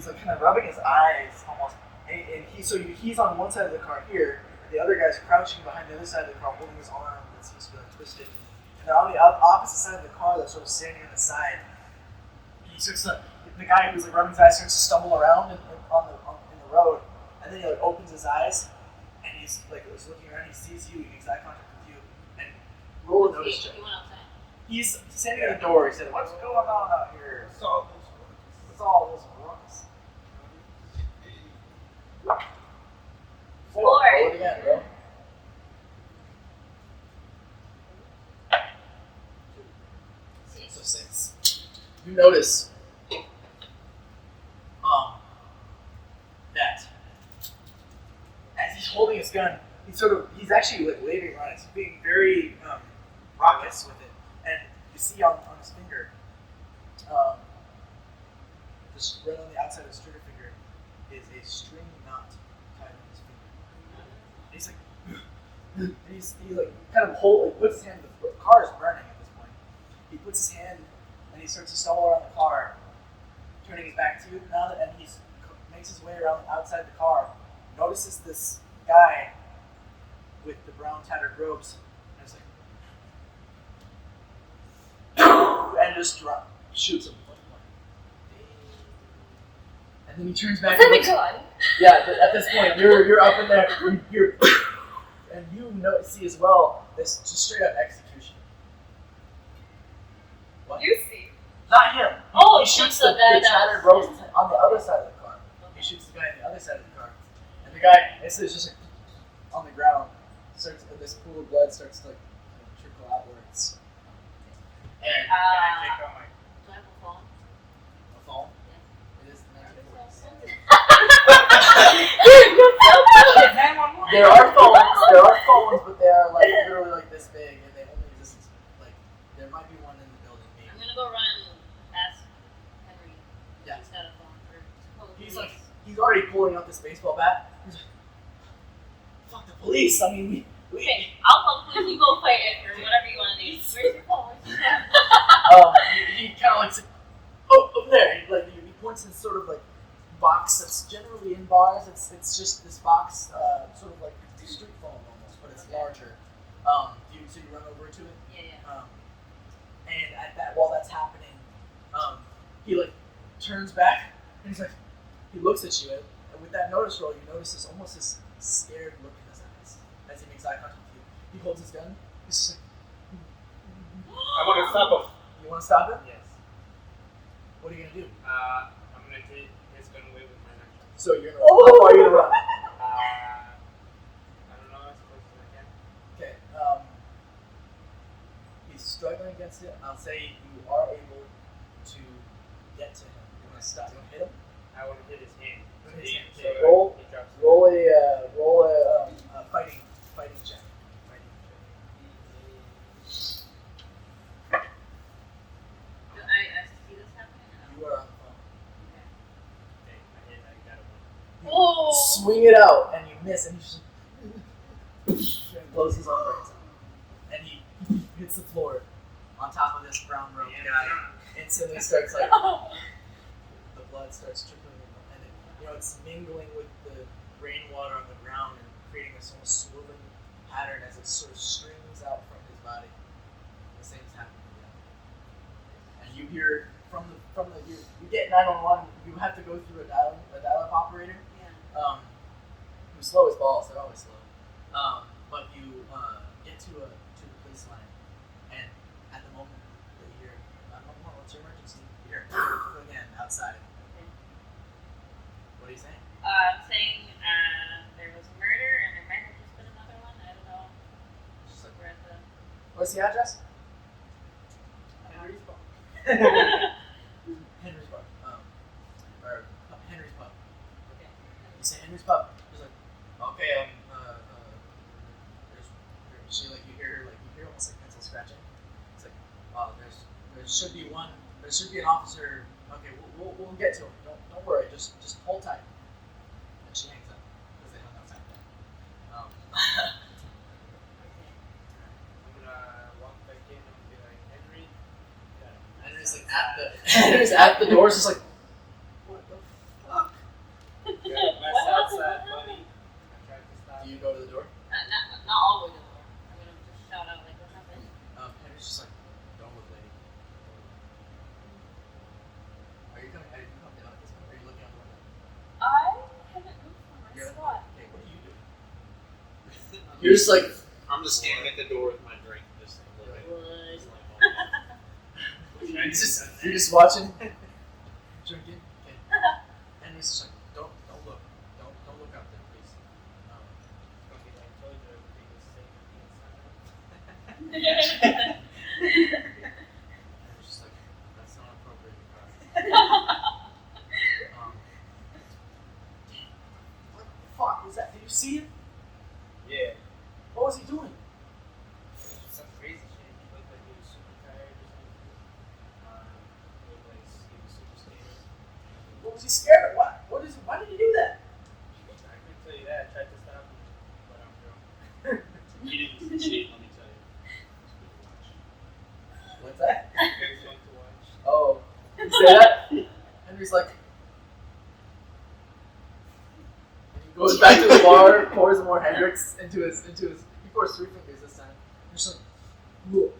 A: like kind of rubbing his eyes almost, and he's on one side of the car here, and the other guy's crouching behind the other side of the car, holding his arm that seems to be like twisted, and they're on the opposite side of the car that's sort of standing on the side. He starts to, the guy who's like rubbing his eyes starts to stumble around in the road, and then he like opens his eyes, and he's like looking around. He sees you, he makes eye contact with you, and roll a notice check.
F: He went outside.
A: He's standing at the door. He said, "What's going on out here?
B: What's all this ruckus?
A: What's all this ruckus?" 4.
F: Four.
A: Roll it again, bro. 6. You notice that as he's holding his gun, he's actually like waving around. He's being very raucous with it, and you see on his finger, just right on the outside of his trigger finger, is a string knot tied on his finger. He's like, and he like kind of puts his hand. The car is burning at this point. He puts his hand and he starts to stumble around the car, turning his back to you. Now that and he makes his way around outside the car, notices this guy with the brown tattered robes, and it's like, and just shoots him. And then he turns back.
C: Is that a gun?
A: Yeah, but at this point, you're up in there. You're and you see as well this just straight up execution. What?
C: You see.
A: Not him.
F: Oh,
A: he shoots
F: shoots
A: the
F: the guy
A: tattered
F: down.
A: robes on the other side of the car. He shoots the guy on the other side of the car, and the guy it's just like on the ground. This pool of blood starts to like trickle outwards. And
B: Can I take out my...
F: Do I have a phone?
A: a phone. It is the magic voice. There are phones, but they are like literally like this big, and they only exist like there might be one in the building. Maybe.
F: I'm gonna go run and ask Henry if
A: Yeah.
F: he's got a phone for
A: He's like he's already pulling out this baseball bat. He's like, "Fuck the police! I mean, we
F: Okay, I'll call police. You go fight it or whatever you want to do. Where's your phone?
A: he kind of like said, "Oh, over there." He points in sort of like box that's generally in bars. It's just this box, sort of like a street phone almost, but it's larger. So you run over to it.
F: Yeah.
A: And while that's happening, he like turns back and he's like, he looks at you, and with that notice roll, you notice this almost this scared look in his eyes as he makes eye contact with you. He holds his gun. He's just like,
B: I want to stop him.
A: "You want to stop it?
B: Yes.
A: What are you gonna do?"
B: I'm gonna take his gun away with my knife.
A: So you're gonna. How far are you gonna run?
B: I don't know, as close as I can.
A: Okay. He's struggling against it. I'll say you are able to get to him. You want to stop? You want to hit him?
B: I want to hit his hand.
A: Hit his hand.
B: So
A: Okay, roll
B: he drops it.
A: Roll a fighting check.
F: Do I see this happening?
A: You are on the phone.
B: Okay, I hit, I got him.
C: Oh.
A: Swing it out, and you miss, and he just and blows his own brains out. And he hits the floor on top of this brown robe guy. Instantly starts like the blood starts trickling, and it's mingling with the rainwater on the ground and creating this almost swirling pattern as it sort of streams out from his body. The same is happening again. And you hear from the you get 911. You have to go through a dial-up operator.
F: Yeah.
A: Who's slow as balls. They're always slow. But you get to the police line, and at the moment what's your emergency? Here, again, outside.
F: Okay.
A: What are you saying?
F: I'm saying there was a murder and there might have just been another one. I don't know.
A: Just like,
F: We're at the.
A: what's the address?
B: Henry's Pub.
A: Henry's Pub. Or Henry's Pub.
F: Okay.
A: You say Henry's Pub. She's like, okay, she like you hear almost like pencil scratching. It's like, there should be one. There should be an officer. Okay, we'll get to him. Don't worry. Just hold tight. And she hangs up because they hung up tight.
F: Okay.
B: I'm gonna walk back in and be like, Henry.
A: Henry's like Henry's at the door. It's just like, what the fuck?
B: You got a mess
F: What?
B: outside, buddy. I tried to stop.
A: Do you go to the door?
F: Not all the way to the door. I'm gonna just shout out like, what happened?
A: Henry's just like, don't look, lady. Are you coming? Are you coming down at this point? Or are you looking out the window?
C: I haven't moved from my
A: You're
C: spot.
A: okay. What are you doing? You're just like,
E: I'm just standing at the door with my drink, just looking.
F: What?
E: Just like,
A: you're just watching, drinking. Okay. Henry's just like, don't look, don't look out there, please.
B: Okay, I told you everything was safe inside.
A: Henry's just like, that's not appropriate. What the fuck was that? Did you see him?
B: Yeah.
A: What was he doing?
B: Some crazy shit. He looked like he was super tired or something. He looked like he was super scared.
A: What was he scared of? What? What is? Why did he do that?
B: I couldn't tell you that. I tried to stop him, but I'm drunk.
E: he didn't cheat, let me tell you.
A: What's that?
B: It was fun to watch.
A: Oh, you say that? Henry's like, he goes back to the bar, pours more Hendrix into his. He pours 3 fingers this time. Just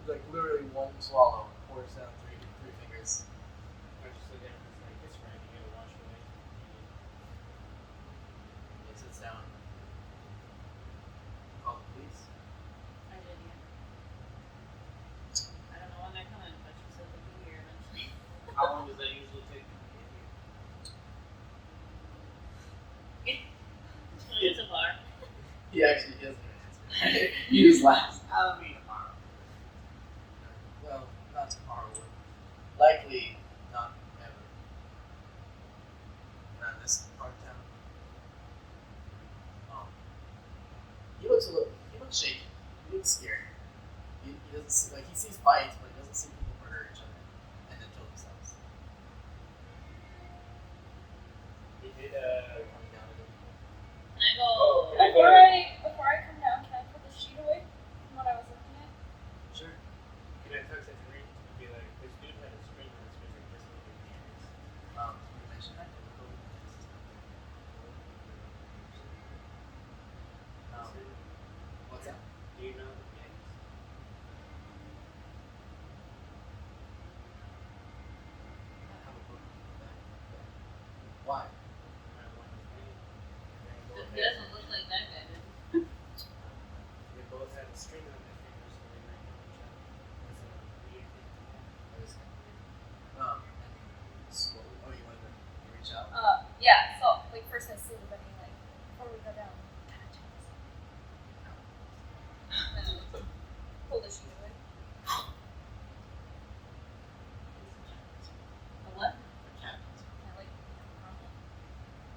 A: like literally one swallow, pours down three fingers.
B: I just look at him and it's like, it's right, you gotta wash away.
A: He sits down. Call the police.
F: I did, yeah. I don't know when they're coming, but you said they'd be here eventually.
E: How long does that usually take to get here?
F: It's a bar.
A: He actually doesn't answer. He just laughs.
E: I'll be tomorrow.
A: Well, not tomorrow. Likely not ever. Around this part of town. He looks shaky. He looks scared. He doesn't see, like, he sees fights, but he doesn't see people murder each other and then kill themselves.
B: He did,
A: Coming down to them.
F: And I go,
B: Oh,
C: Before I come down, can I put the sheet away from what I was looking at?
A: Sure.
B: can I text Henry and be like, this dude had a string on his finger just like his hands.
A: You mentioned that. What's that?
B: Do you know the gangs?
A: I have a book. Why?
B: I want his name.
F: he doesn't look like that guy, does he?
B: They both had a string on their fingers, so they might know each other. That's a weird thing to have.
A: That is kind of weird. And slowly. Oh, you wanted to reach out?
C: Yeah, so, like, first I see everybody, like, before we go down, kind of check this out. And then, like, pull the sheet away. A what?
A: A cat.
C: And, like, on it.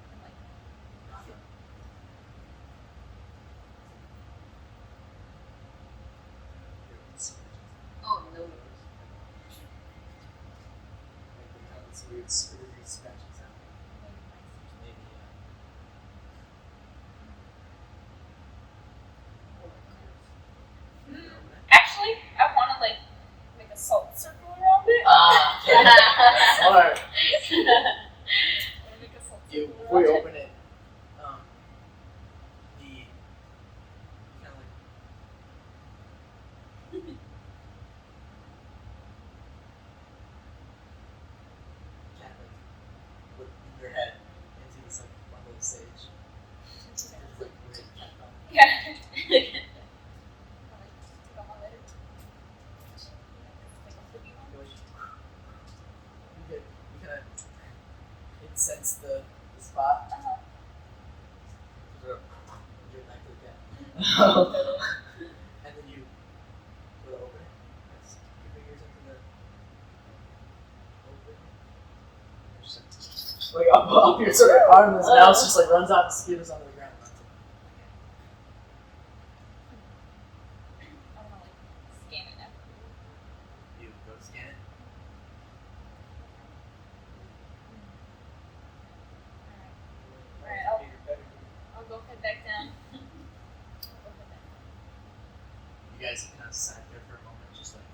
C: And, like,
A: Not a-
F: Oh, no.
A: Like they have this weird scratching sound. Maybe,
C: Actually, I want to, like, make a salt circle around it.
A: Smart.
C: Make a salt
A: You,
C: circle
A: before you
C: around it.
A: open it, the kind of like cat like And then you go over it. Press your fingers into the open. Just like up your sort of arm, this mouse just like runs out and skitters onto the ground.
C: I wanna like scan it now.
A: You go scan it.
C: Alright, I'll go head back down. I'll go head back down.
A: You guys kind of sat there for a moment, just like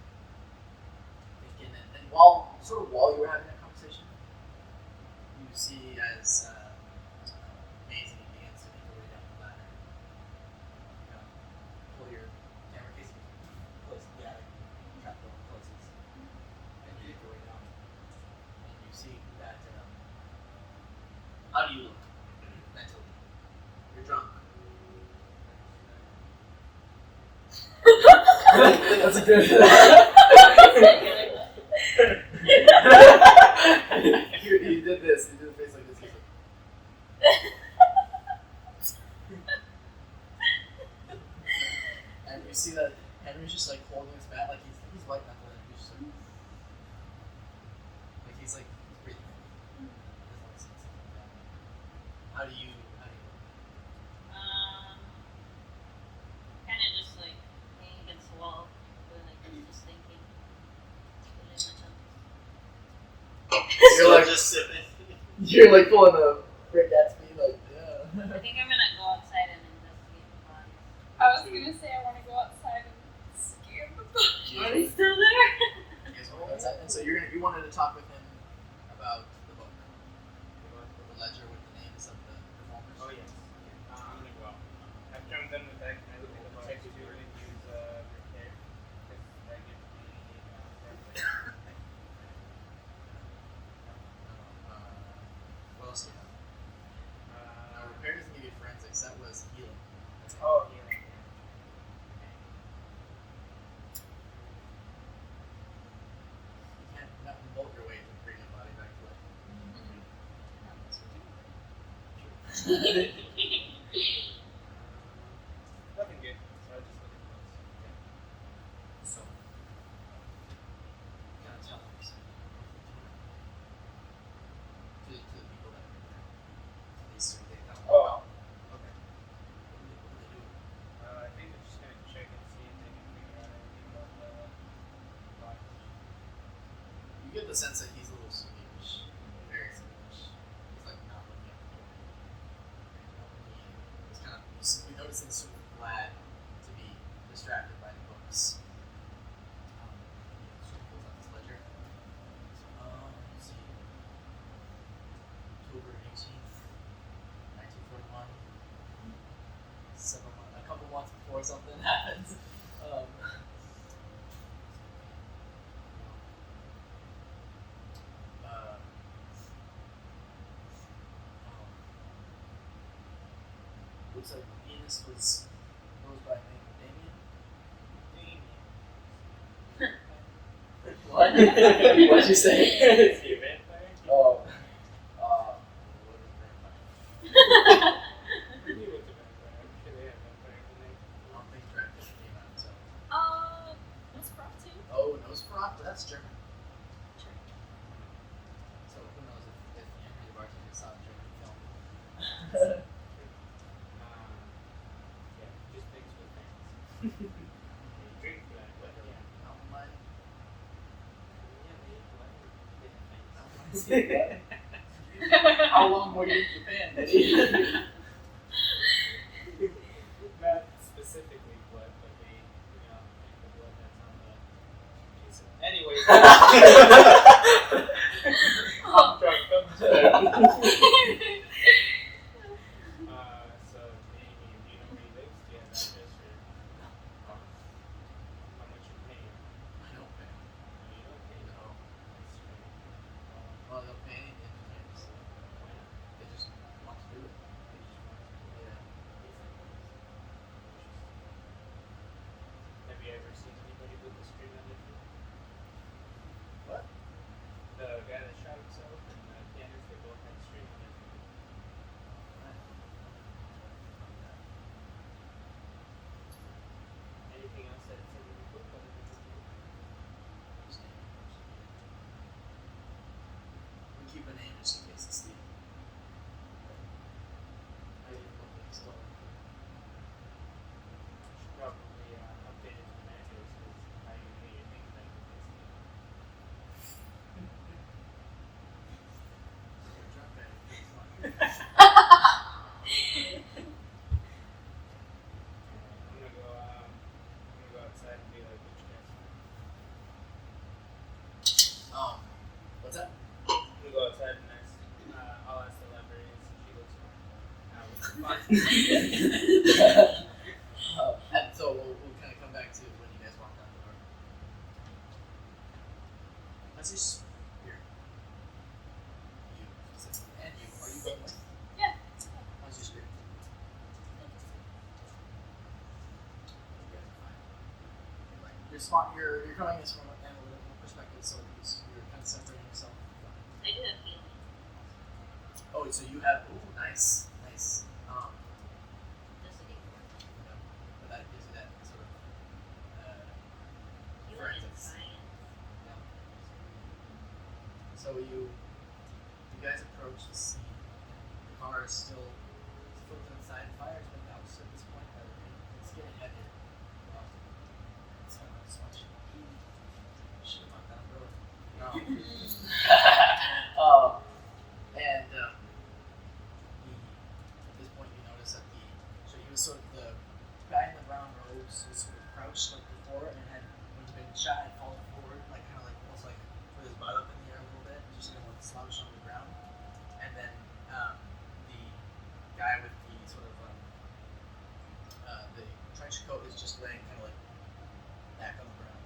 A: thinking, and while you were having that conversation, you see as Maisie begins to make her way down the ladder. You know, pull your camera case, close the attic, trap door closes, and you make your way down. And you see that. How do you look mentally? You're drunk. That's a good. You did this. You did a face like this. And you see that Henry's just like holding his bat, like he's white knuckling. He's just like he's breathing. How do you?
F: Kind of just like leaning against the wall, but like just thinking.
A: You're like
E: just sipping.
A: You're like pulling a Rick Gatsby, like yeah.
F: I think I'm gonna go outside and investigate the bodies.
C: I was gonna say I wanna go outside and scan the book.
F: Are they still there?
A: And so you wanted to talk with him about the book, the ledger with the names of the performers.
B: Oh yes. I'm gonna go out. After I'm done with that, can I look at the text too and use repair? Because that gives me
A: What else do you have? No, repair doesn't give you forensics. That was healing.
B: Oh, healing.
A: You can't not bolt your way to bring the body back to life.
B: Nothing good. So I just look at those.
A: So, kind of tell them to the people that are there. These three, they kind of
B: Oh.
A: Okay. What do they do?
B: I think they're just gonna check and see if they can figure out anything about the bodies.
A: You get the sense that he's a little squeamish. Very squeamish. He's like not looking at the door. He's kind of we notice him sort of glad to be distracted by the books. He sort of pulls out this ledger. Let's see. October 18th, 1941. A couple months before something happens. Looks like Venus goes by the name of Damien. What? What'd you say?
B: Is he a vampire?
A: Oh. What is vampire?
B: Maybe it was a vampire. I'm sure they have vampires in there.
A: I don't think Dracula came out until.
C: Nosferatu.
A: Oh, Nosferatu? That's German. So who knows if Henry the Bartender saw a German film.
B: Yeah, just things with things. Drink that, but yeah.
A: Mountain lion?
B: Yeah, they eat blood and different things.
A: I don't want to see that. How long were you in Japan, Diddy?
B: Not specifically blood, but they, drink the blood that's on the piece of. Anyways. I'm drunk. So, Damien, do you know where he lives? Do you have address or how much you're paying?
A: I don't pay.
B: No, you don't pay.
A: No.
B: That's strange.
A: Well, they'll pay in times.
B: Why not?
A: They just want to do it.
B: They just
A: a name just in case it's Steve.
B: I didn't look like stolen. Should probably update it to manuals because I usually think that
A: You're drunk, man.
B: I'm gonna go outside and be like, what you guys want?
A: What's that?
B: I'm gonna go outside and ask, I'll ask the librarian if she looks fine.
A: And so we'll kind of come back to when you guys walk out the door. Let's just here. You and you. Are you going with?
C: Yeah.
A: How's your spirit? You guys are fine. You're smart. You're coming at this from an analytical perspective, so you're kind of separating yourself.
F: I do have healing.
A: Oh, so you have. Ooh, nice.
F: Just a D4.
A: But that gives you that sort of.
F: Healing and
A: Forensics.
F: science.
A: Yeah. So you guys approach the scene. The car is still filtered inside. Fire has been doused at this point. But it's getting heavier. It's so much. Shit about that umbrella. And at this point you notice that so he was sort of the guy in the brown robes was sort of crouched like before and had when he'd been shot had fallen forward like kind of like almost like with his butt up in the air a little bit, just kind of like slouched on the ground. And then the guy with the sort of the trench coat is just laying kind of like back on the ground.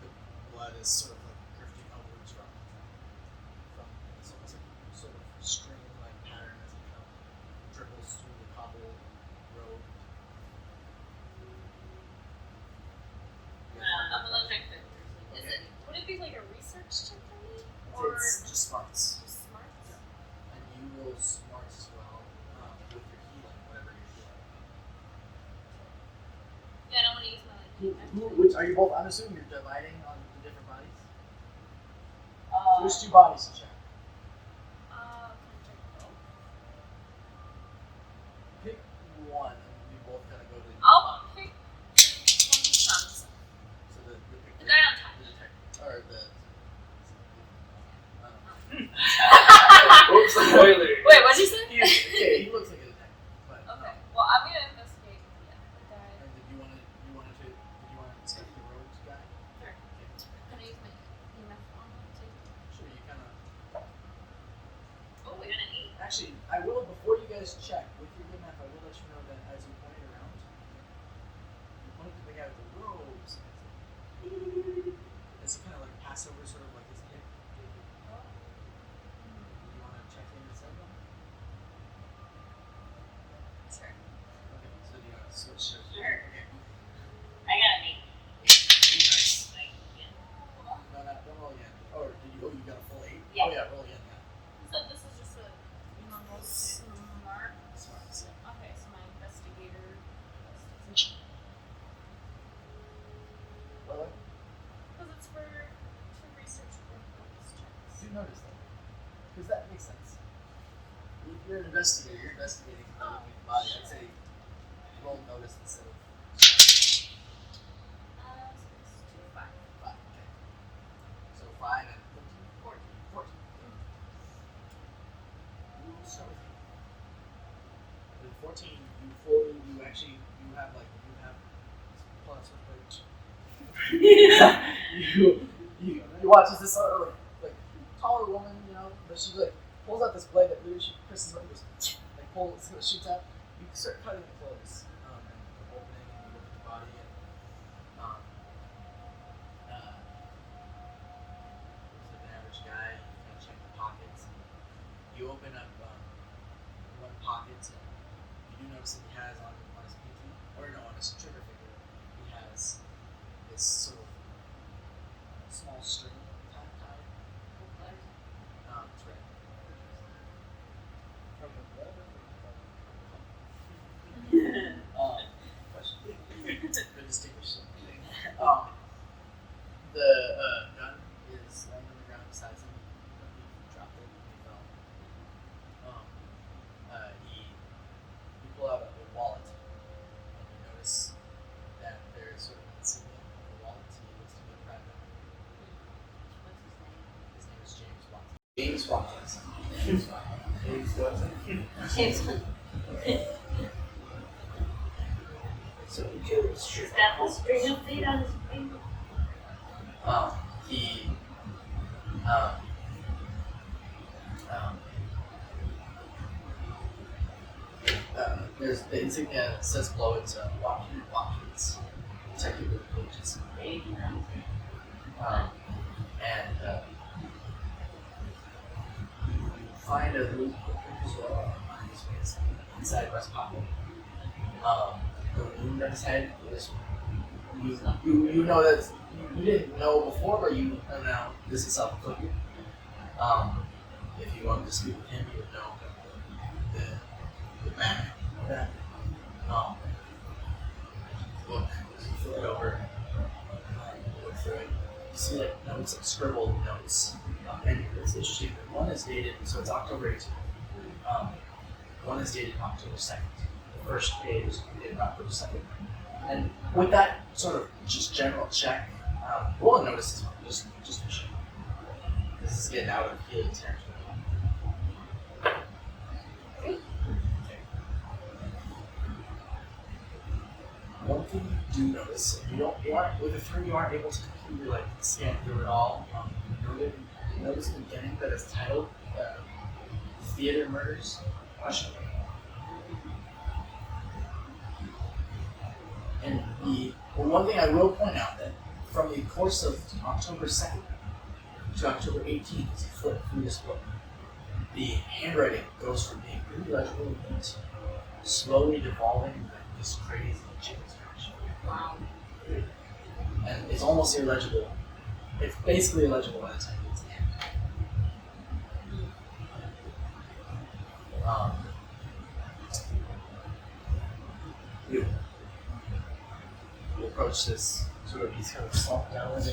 A: The blood is sort of like drifting outwards from it's almost like sort of string like pattern as it kind of dribbles through the cobble road.
F: I'm gonna check the Is
A: Okay.
F: it?
C: Would it be like a research check for me? Or
A: It's just smarts.
C: just smarts?
A: Yeah. And you roll smarts as well with your healing, whatever you're healing.
C: Yeah, I don't want to use my like.
A: Which are you both? I'm assuming you're dividing on the different bodies.
C: Uh,
A: There's two bodies to check.
C: can I check both?
A: Pick one, and you both kind of go to.
C: I'll pick one who's promising.
A: So the pick
C: The guy on top.
A: the detective or the.
B: Oops, spoiler.
C: Wait, what'd you say?
A: Okay, he looks like a detective. But,
C: Okay. Well, I'm gonna investigate. Yeah, the guy.
A: And did you want to inspect the road guy?
C: Sure.
A: Okay.
C: Can I use my EMF on him too?
A: Sure, you kind of.
F: Oh, we got an 8.
A: Actually, I will before you guys check with your good map. I will let you know that as you point around, you point to the guy with the robes. As you kind of like pass over, sort of like his hip. You want to check in his head?
C: Sure.
A: Okay, so do you want to switch?
F: Sure.
A: Okay.
F: I got an 8.
A: Nice.
F: Like, yeah.
A: No, don't roll again. Or did you? Oh, you got a full 8.
F: Yeah.
A: Oh yeah, roll again. Yeah.
C: So this is just a normal smart.
A: Smarts. Yeah.
C: Okay, so my investigator.
A: Well,
C: Because it's for to research purpose checks.
A: you notice that because that makes sense. You're an investigator. You're investigating the moving body. I'd say roll notice instead of.
C: So it's 2, 5.
A: 5, okay. So 5 and 14. 14. We'll start with you. With 14, you have plus with like, you watch as this sort of like taller woman, but she like pulls out this blade that literally she presses button goes like pulls shoots out. You start cutting the clothes and opening and you look at the body and looks like an average guy. You kind of check the pockets. You open up one pocket and you do notice that he has on his pinky, or no, on his trigger finger, he has this sort of small string tied. It's red.
D: From the blood or
A: Question. Good distinguished thing. The gun is laying on the ground beside him. He dropped it. James Watkins.
F: James.
D: So he kills.
F: He's got the string of feet on his finger.
A: He um, there's the insignia that says below it Watkins, technically pages. And you find a loot as well on his face, inside his breast pocket. The wound on his head is you know that you didn't know before, but you know now this is self-inflicted. If you wanted to speak with him, you would know the back of that. Look, as you flip it over, look through it. You see like notes, like scribbled notes, and it's interesting. One is dated, so it's October 18th. One is dated October 2nd. The first page is dated October 2nd. And with that sort of just general check, roll a notice as well, just to check. This is getting out of healing territory. One thing you do notice, you aren't with the three, you aren't able to completely like scan through it all. You notice in the beginning that it's titled "Theater Murders?" Question. And one thing I will point out that from the course of October 2nd to October 18th, as you flip through this book, the handwriting goes from being really legible and neat, slowly devolving like this crazy chicken scratch.
F: Wow.
A: And it's almost illegible. It's basically illegible by the time it's the end. You approach this sort of, he's kind of slumped down and you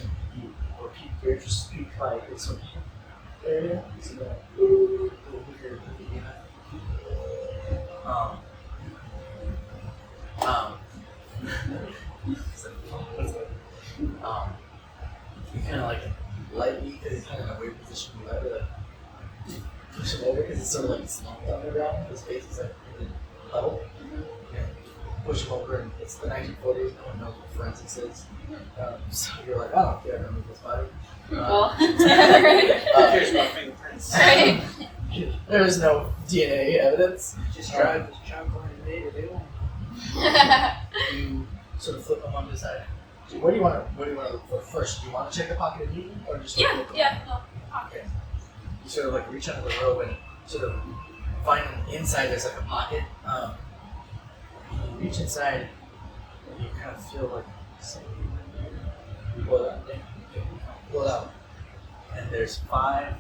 A: repeat your interest peak by this sort of area. So that little weird you kind of like lightly, because he's kind of in a weird position, you might like push him over because it's sort of like slumped on the ground. His face is like really level. And push him over, and it's the 1940s. No one knows what forensics is. So you're like, I don't care. I don't move this body.
D: Here's my fingerprints.
C: Right.
A: There's no DNA evidence.
D: Just drive this chunk on his head, they won't.
A: You sort of flip them on the side. What do you want to look for first? Do you want to check the pocket immediately, or just like look?
C: No.
A: Okay. You sort of like reach under the robe and sort of find inside there's like a pocket. You reach inside and you kind of feel like something. You pull it out. Yeah. Okay. Pull it out. And there's 5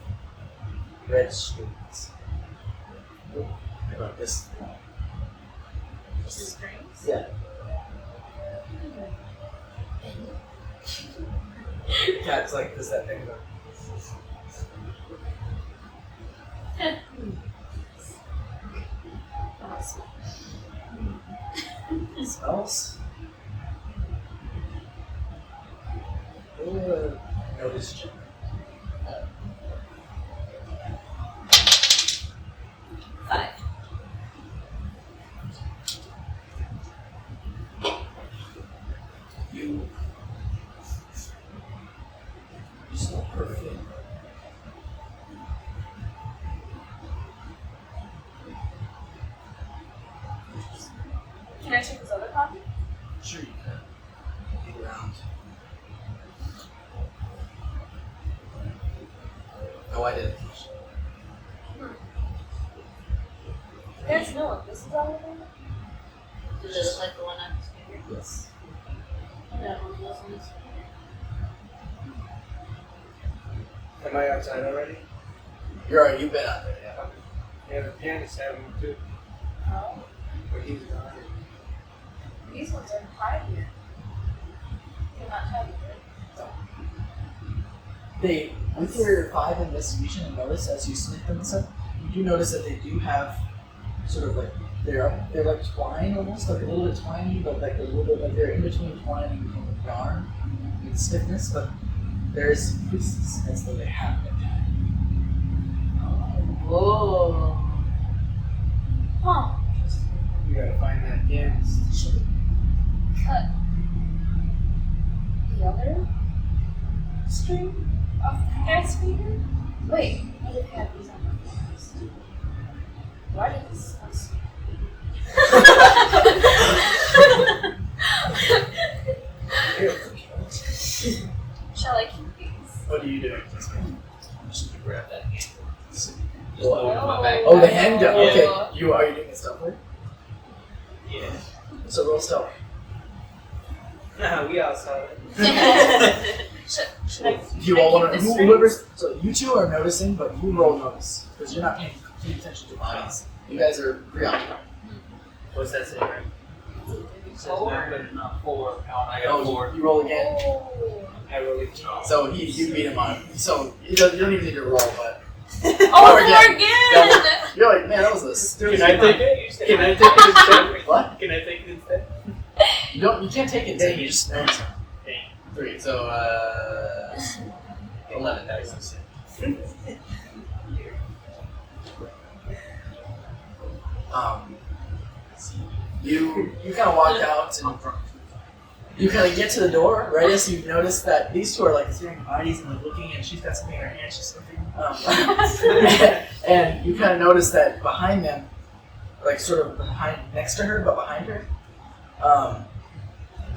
A: red strings. About this.
C: Strings?
A: Yeah. Cat's like, does that thing about smells? Notice check.
C: Five.
A: You smell perfume.
C: Can I check his other pocket?
A: Sure you can. Dig around. No identification.
C: You guys know what this is all about?
F: Does it look like the one on his finger?
A: Yes.
F: That one was on his finger.
D: Am I outside already?
A: You've been out there, yeah.
D: Yeah, the pianist had one too,
C: Oh.
D: but he's gone.
C: These ones are tied here. They're not tied here.
A: With your 5 investigation and notice as you sniff them and stuff, you do notice that they do have sort of like they're like twine almost, like a little bit twiny, but like a little bit like they're in between twine and yarn in stiffness, but there's pieces as though they have been tied. Whoa.
C: Huh.
B: You gotta find that pianist.
C: Should we cut the other string off that guy's finger? Wait, I didn't have these on my fingers. Why did this us? Shall I keep these?
A: What are you doing?
E: I'm just gonna grab that hand. Just
A: Oh.
E: open my bag.
A: Oh, the handgun.
C: Oh.
A: Okay. Are you doing it stealthily?
E: Yeah.
A: So roll stealth.
B: Nah, we all saw it.
C: Should I?
A: You all want to? Whoever's. So you two are noticing, but you roll notice because you're not paying complete attention to bodies. You guys are preoccupied.
B: What's that say, right?
E: Says not good enough. 4. I got
A: Oh,
E: 4.
A: you roll again.
C: Oh.
B: I really can't.
A: So you beat him on. So you don't even need to roll, but
C: Oh,
A: again.
C: again!
A: you're like, man, that was a stupid.
B: Can I take it? Can I take it instead?
A: What?
B: Can I take it instead?
A: You don't. You can't take it.
B: Dang
A: You
B: it.
A: just notice it.
B: Dang.
A: 3. So 11. You kind of walk out and you kind of get to the door right as you notice that these two are like staring at bodies and like looking, and she's got something in her hand. She's sniffing. And you kind of notice that behind them, like sort of behind, next to her, but behind her,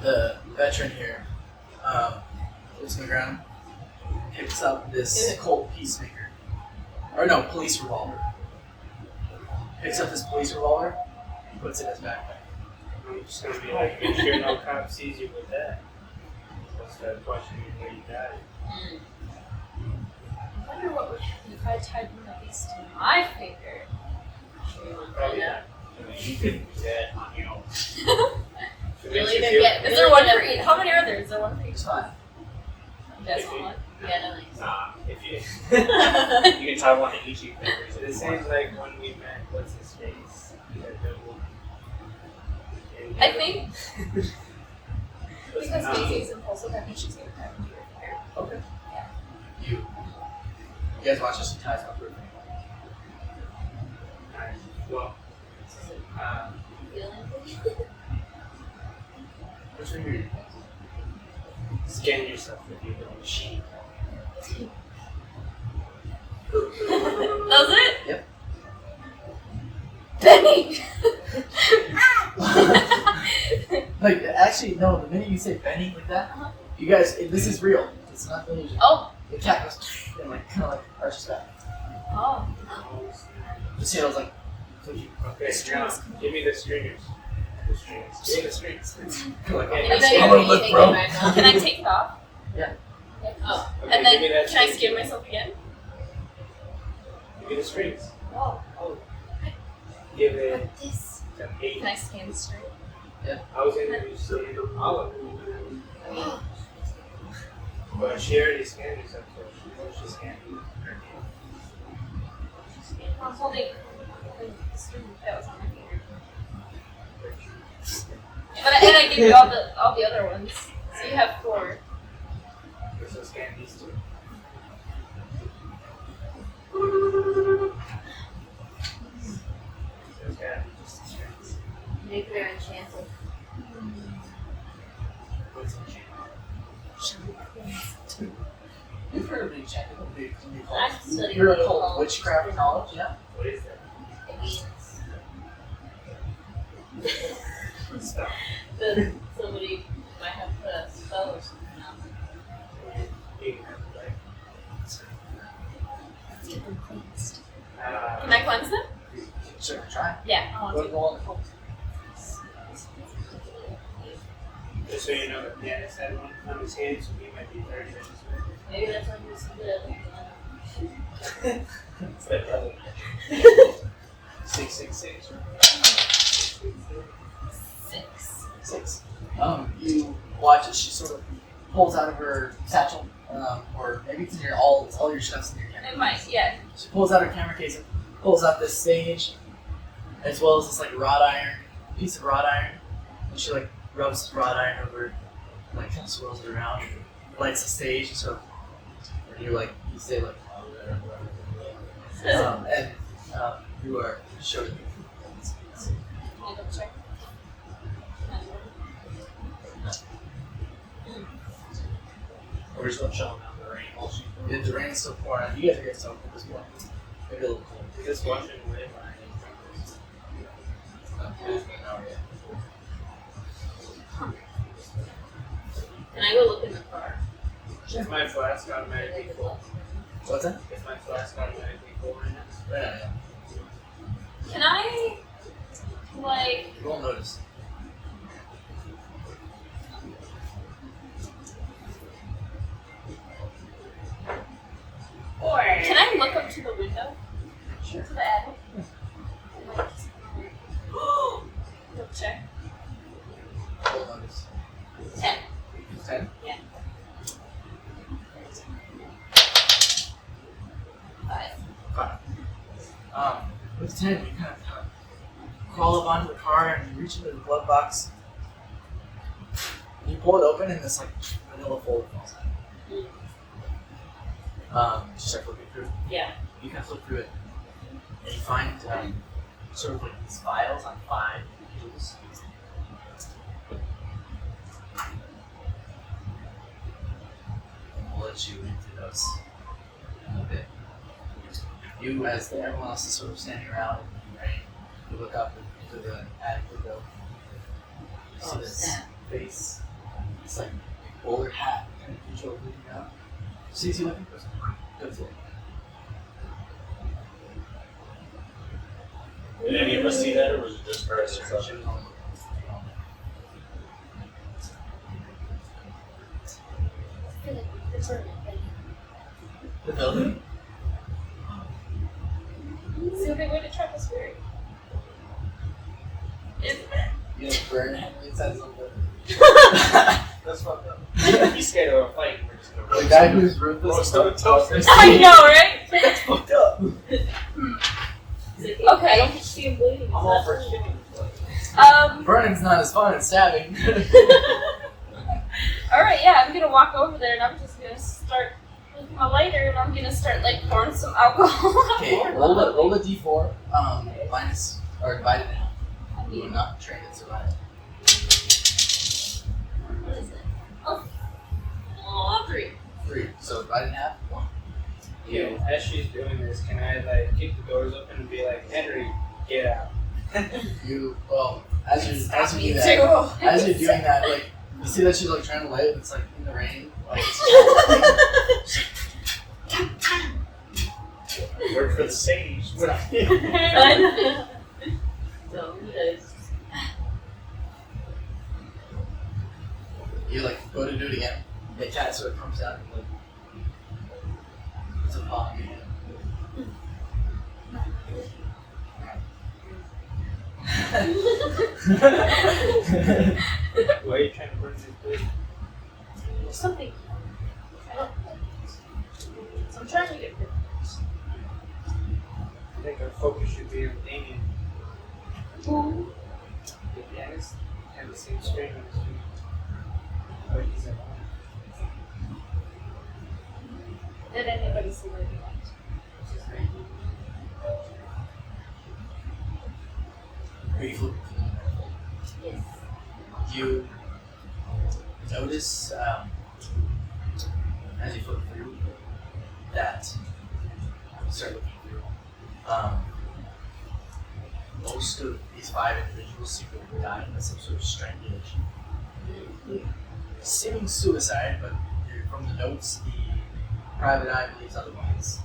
A: the veteran here, looks on the ground, picks up this Colt Peacemaker, or no, police revolver. Picks up this police revolver, and puts it in his backpack.
B: I'm just gonna be like, make sure no cop sees you with that. What's that question where you got it?
C: I wonder what would happen if I tied one of these to my finger.
B: Probably not.
E: I mean, you could do that on your own.
F: Really, they're getting.
C: Is there one for each? How many are there? Is there one for each?
A: It's fine.
C: Just one.
F: Yeah, nice.
E: Nah, if you can tie one to each of your fingers.
B: It seems like when we met, what's his face?
C: I think
B: Because
C: because Daisy's impulsive, I think she's gonna try to do it here.
A: Okay. You guys watch as she ties up her finger.
B: Well,
A: Which finger? You
B: scan yourself with your little machine.
C: Does it?
A: Yep.
C: Benny!
A: Like, actually, no, the minute you say Benny like that, you guys, this is real. It's not illusion.
C: Oh.
A: The cat goes and like kind of like arches back.
C: Oh.
A: The sail's like,
B: Okay,
C: Strings.
B: now, give me the stringers. The strings. Give me the strings.
A: like,
B: Okay,
C: And
A: I'm
C: then
A: gonna
F: you
A: lift,
F: take
A: bro.
F: it back on.
C: Can I take it off?
A: Yeah.
C: Oh.
B: Okay,
C: And then
B: give me that
C: can I
B: string.
C: skin myself again?
B: Give me the strings.
C: Oh.
B: Give it
C: Like this.
B: an 8.
C: Can I scan the string?
B: I was going to say all of it. But she already scanned herself, so she knows she scanned you.
C: I'm holding the string that was on my finger. And I gave you all the other ones. So you have 4.
B: So scan these two. So scan just the strings.
F: Maybe they're enchanted.
B: What's in chain?
A: You've heard of the enchanted, the
F: I've studied
A: You're a
F: the
A: cult
F: occult.
A: witchcraft knowledge, yeah?
B: What is that?
F: It means
B: Stop.
F: that somebody might have put a spell or something on them.
B: You can have it,
C: Let's get them cleansed.
B: right?
C: Can I cleanse them?
A: Sure, try.
C: Yeah. I want
A: Go
C: to.
A: go on the cult.
B: Just so you know, the pianist had one on his hand, so he might be 30 minutes away.
F: Maybe that's why he was good.
B: It's that brother. 666, right?
C: 6.
A: 6. You watch as she sort of pulls out of her satchel, or maybe it's in your all your stuff's in your camera.
C: It might, yeah.
A: She pulls out her camera case and pulls out this sage, as well as this like piece of wrought iron, and she like rubs the wrought iron over, like kind of swirls it around, lights the stage, and sort of, and you say like, And you are showing me.
C: Can I double check?
E: We're just gonna shut down the rain while she's doing
A: The rain's still pouring on. You guys are getting soaked at this point. Maybe a little cold.
B: Is this washing away?
A: It's been an hour yet.
F: Can I go look in the car?
B: Is my flask automatically full?
A: What's that?
B: Is my flask automatically full right now?
A: Yeah.
C: Can I, like,
A: You won't notice.
C: or can I look up to the window?
A: Sure.
C: To the attic? And, like, just, double check.
A: You won't notice.
C: 10.
A: 10?
C: Yeah. 5.
A: With 10, you kind of crawl up onto the car and you reach into the glove box. You pull it open and this like vanilla folder falls out. You start flipping through it.
F: Yeah.
A: You kind of flip through it and you find sort of like these files on 5 pages. And we'll let you into those in a bit. You, as everyone else is sort of standing around in the rain, you look up into the attic window. You see this face. It's like a bowler hat kind of control looking out. Sees you looking for something. Good for it.
E: Did any of us see that, or was it just her?
A: The building?
C: So they would have tried to spirit. Isn't it?
A: You have burn Henry inside something.
B: That's fucked up. He's scared of a fight. We're just gonna
A: The guy who's ruthless.
B: roast him and toast him.
C: I know, right?
A: That's fucked up.
C: Okay.
F: I don't see him bleeding.
B: I'm all for chicken.
A: Burning's not as fun as stabbing.
C: Alright, yeah, I'm gonna walk over there and I'm just gonna start with my lighter and I'm gonna start like pouring some alcohol.
A: Okay, roll a d4, minus, or divide it in half. You are not trained at survival.
F: What is it? Oh, 3.
A: 3, so divide it in half. 1.
B: Yo, as she's doing this, can I like kick the doors open and be like, Henry, get out?
A: You, well, as you do
C: Me
A: that,
C: too.
A: as you're doing that, like, you see that she's like trying to light, it's like in the rain. Like, it's
B: Work for the sage.
F: So, because
A: you like go to do it again. The cat sort of comes out and like puts a paw on your hand.
B: Why are you trying to burn this place?
C: Something. I'm trying to get rid of
B: I think our focus should be on Damien.
C: Who?
B: The pianist had the same string on his feet. But he's at home.
C: Did anybody see where he went?
B: What's his name?
A: Are you flipping?
C: Yes.
A: You notice as you flip through that you start looking through. Most of these 5 individuals seem to have died by some sort of strangulation. Seeming suicide, but from the notes, the private eye believes otherwise.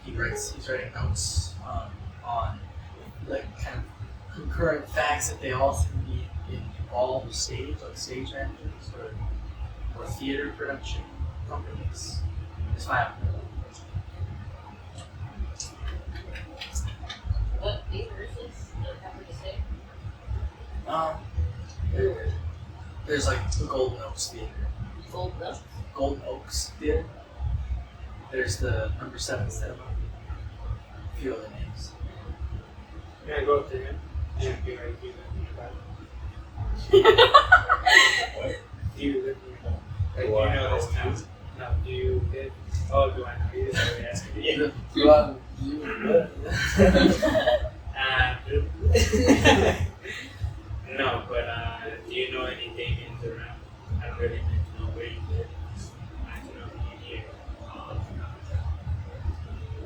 A: He's writing notes on like kind of concurrent facts that they all seem to be involved with stage, like stage managers or theater production companies. It's 5.
F: what theater is this? Does it have to say?
A: There's like the Golden Oaks Theater.
F: Gold Dust?
A: Golden Oaks Theater. There's the number 7 cinema. A few other names.
B: Can I go up to him and be like, do you live nearby? Do you live nearby? Like, do you know this town? No, do you live Oh, do I know you? Oh, yeah.
A: Well,
B: No, but do you know any Damians around? I don't really know where you live. I don't know you here.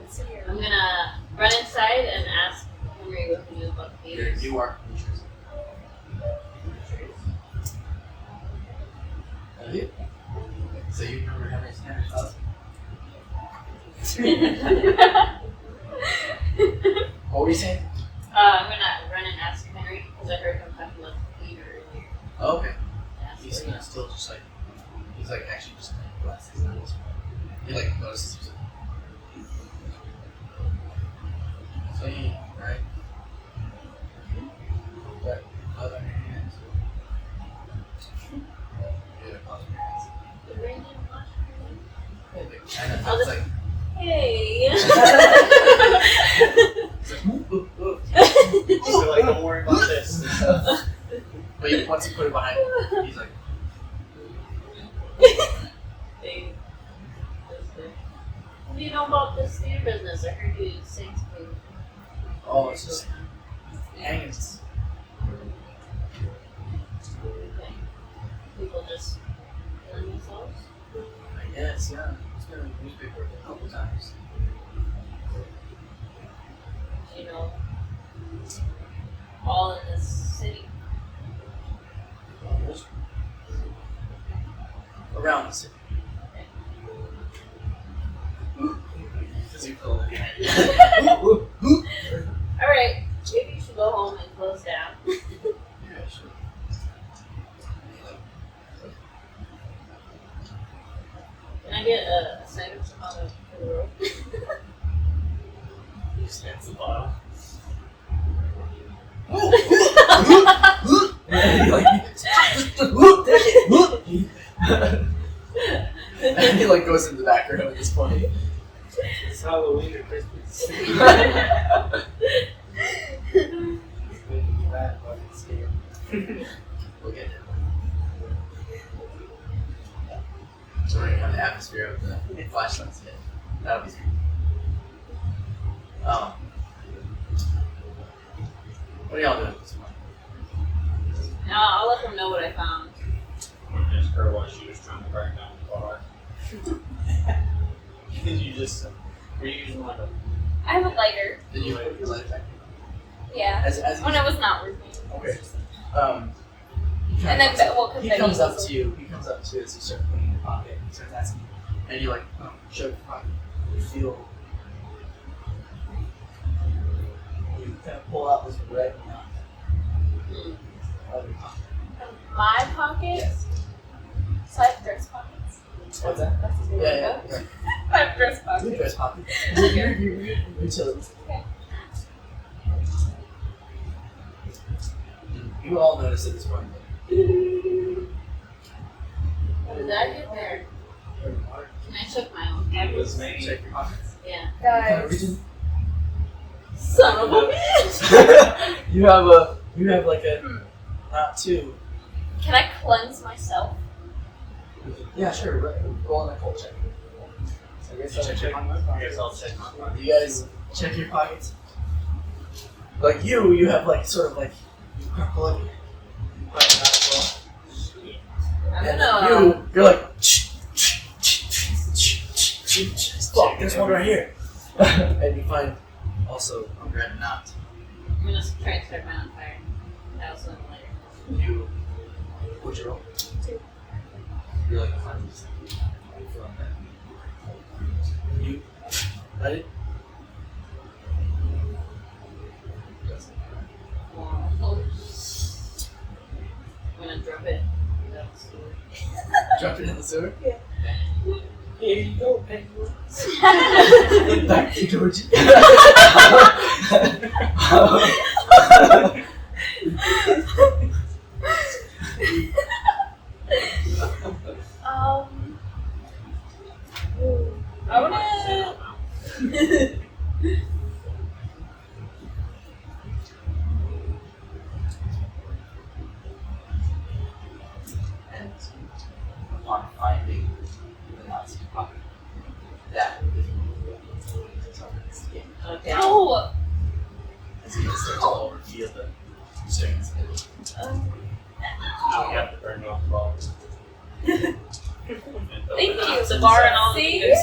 C: Let's see here.
F: I'm gonna run inside and ask Henry what he knew about the Thieves.
A: you are creatures. So you remember Henry's house? What were you saying?
F: I'm gonna run and ask Henry because I heard him talking about the Thieves earlier.
A: Oh, okay.
F: Ask
A: He's
F: where he knows.
A: still just like, he's like actually just playing glasses now. He like notices he's like, clean, right? But other hands. Yeah, other hands.
F: The ring didn't wash her.
A: Yeah, but kind of,
F: I'll
A: it's
F: just-
A: like,
F: Hey.
A: it's like, ooh, ooh, ooh.
E: So like, don't worry about this.
A: But once you put it behind him, he's like,
F: Hey. What do you know about this theater business? I heard you say something.
A: oh, it's just hangings.
F: Okay. People just killing themselves?
A: I guess, yeah. It's been in the newspaper a couple times.
F: Do you know all in this city?
A: Around the city.
F: Alright, maybe you should go home and close down.
A: Yeah, sure.
F: Can I get a sandwich on the road?
E: He stands the bottle.
A: And he like goes in the back room at this point.
B: It's Halloween or Christmas. That fucking scary.
A: We'll get it. So we're gonna have the atmosphere of the flashlights hit. That'll be sweet. What are y'all doing this morning?
F: I'll let them know what I found.
E: Just her while she was trying to burn down the bar. Did you just were you using like a
C: I have a lighter.
A: Did you put your light back?
C: Yeah.
A: As
C: When it was not working.
A: Okay.
C: And then, well, because
A: he
C: then
A: comes
C: he
A: up
C: was
A: to you. He comes up to you as you start putting in your pocket. He starts asking you, and you like show your pocket. You feel. You kind of pull out this red knot out of your pocket.
C: my pocket.
A: Yes.
C: So I have dress pockets.
A: What's that?
C: That's his name.
A: Yeah.
C: I have dress
A: Good
C: pockets.
A: dress pocket. Your utilities.
C: Okay.
A: You all notice at this point.
F: How did I get there? Can I check my own
E: it was
F: pockets?
E: me?
A: Check your pockets.
F: Yeah.
C: Guys.
F: Son of a bitch!
A: You have like a not two.
C: Can I cleanse myself?
A: Yeah, sure. Roll on a cold check.
E: I guess
A: Check your pockets.
E: I guess I'll check my pocket.
A: You guys check your pockets. Like you have like sort of like you pull it, you button it out as well.
F: I'm
A: And
F: gonna.
A: you're like, fuck, there's one right here. And you find also a red knot.
F: I'm gonna try and start my own fire. I also have a lighter.
A: You, what'd you roll?
C: 2.
A: You're like, I'm just you feel like that. You light it.
F: I'm gonna drop it. That's
A: Drop it in the sewer.
B: Here you go, penguin.
A: Back to Georgie.
C: I wanna.
A: And upon finding the Nazi pocket, the
E: Now we have to burn off balls.
F: Thank you. The bar and all the
C: See?
F: views.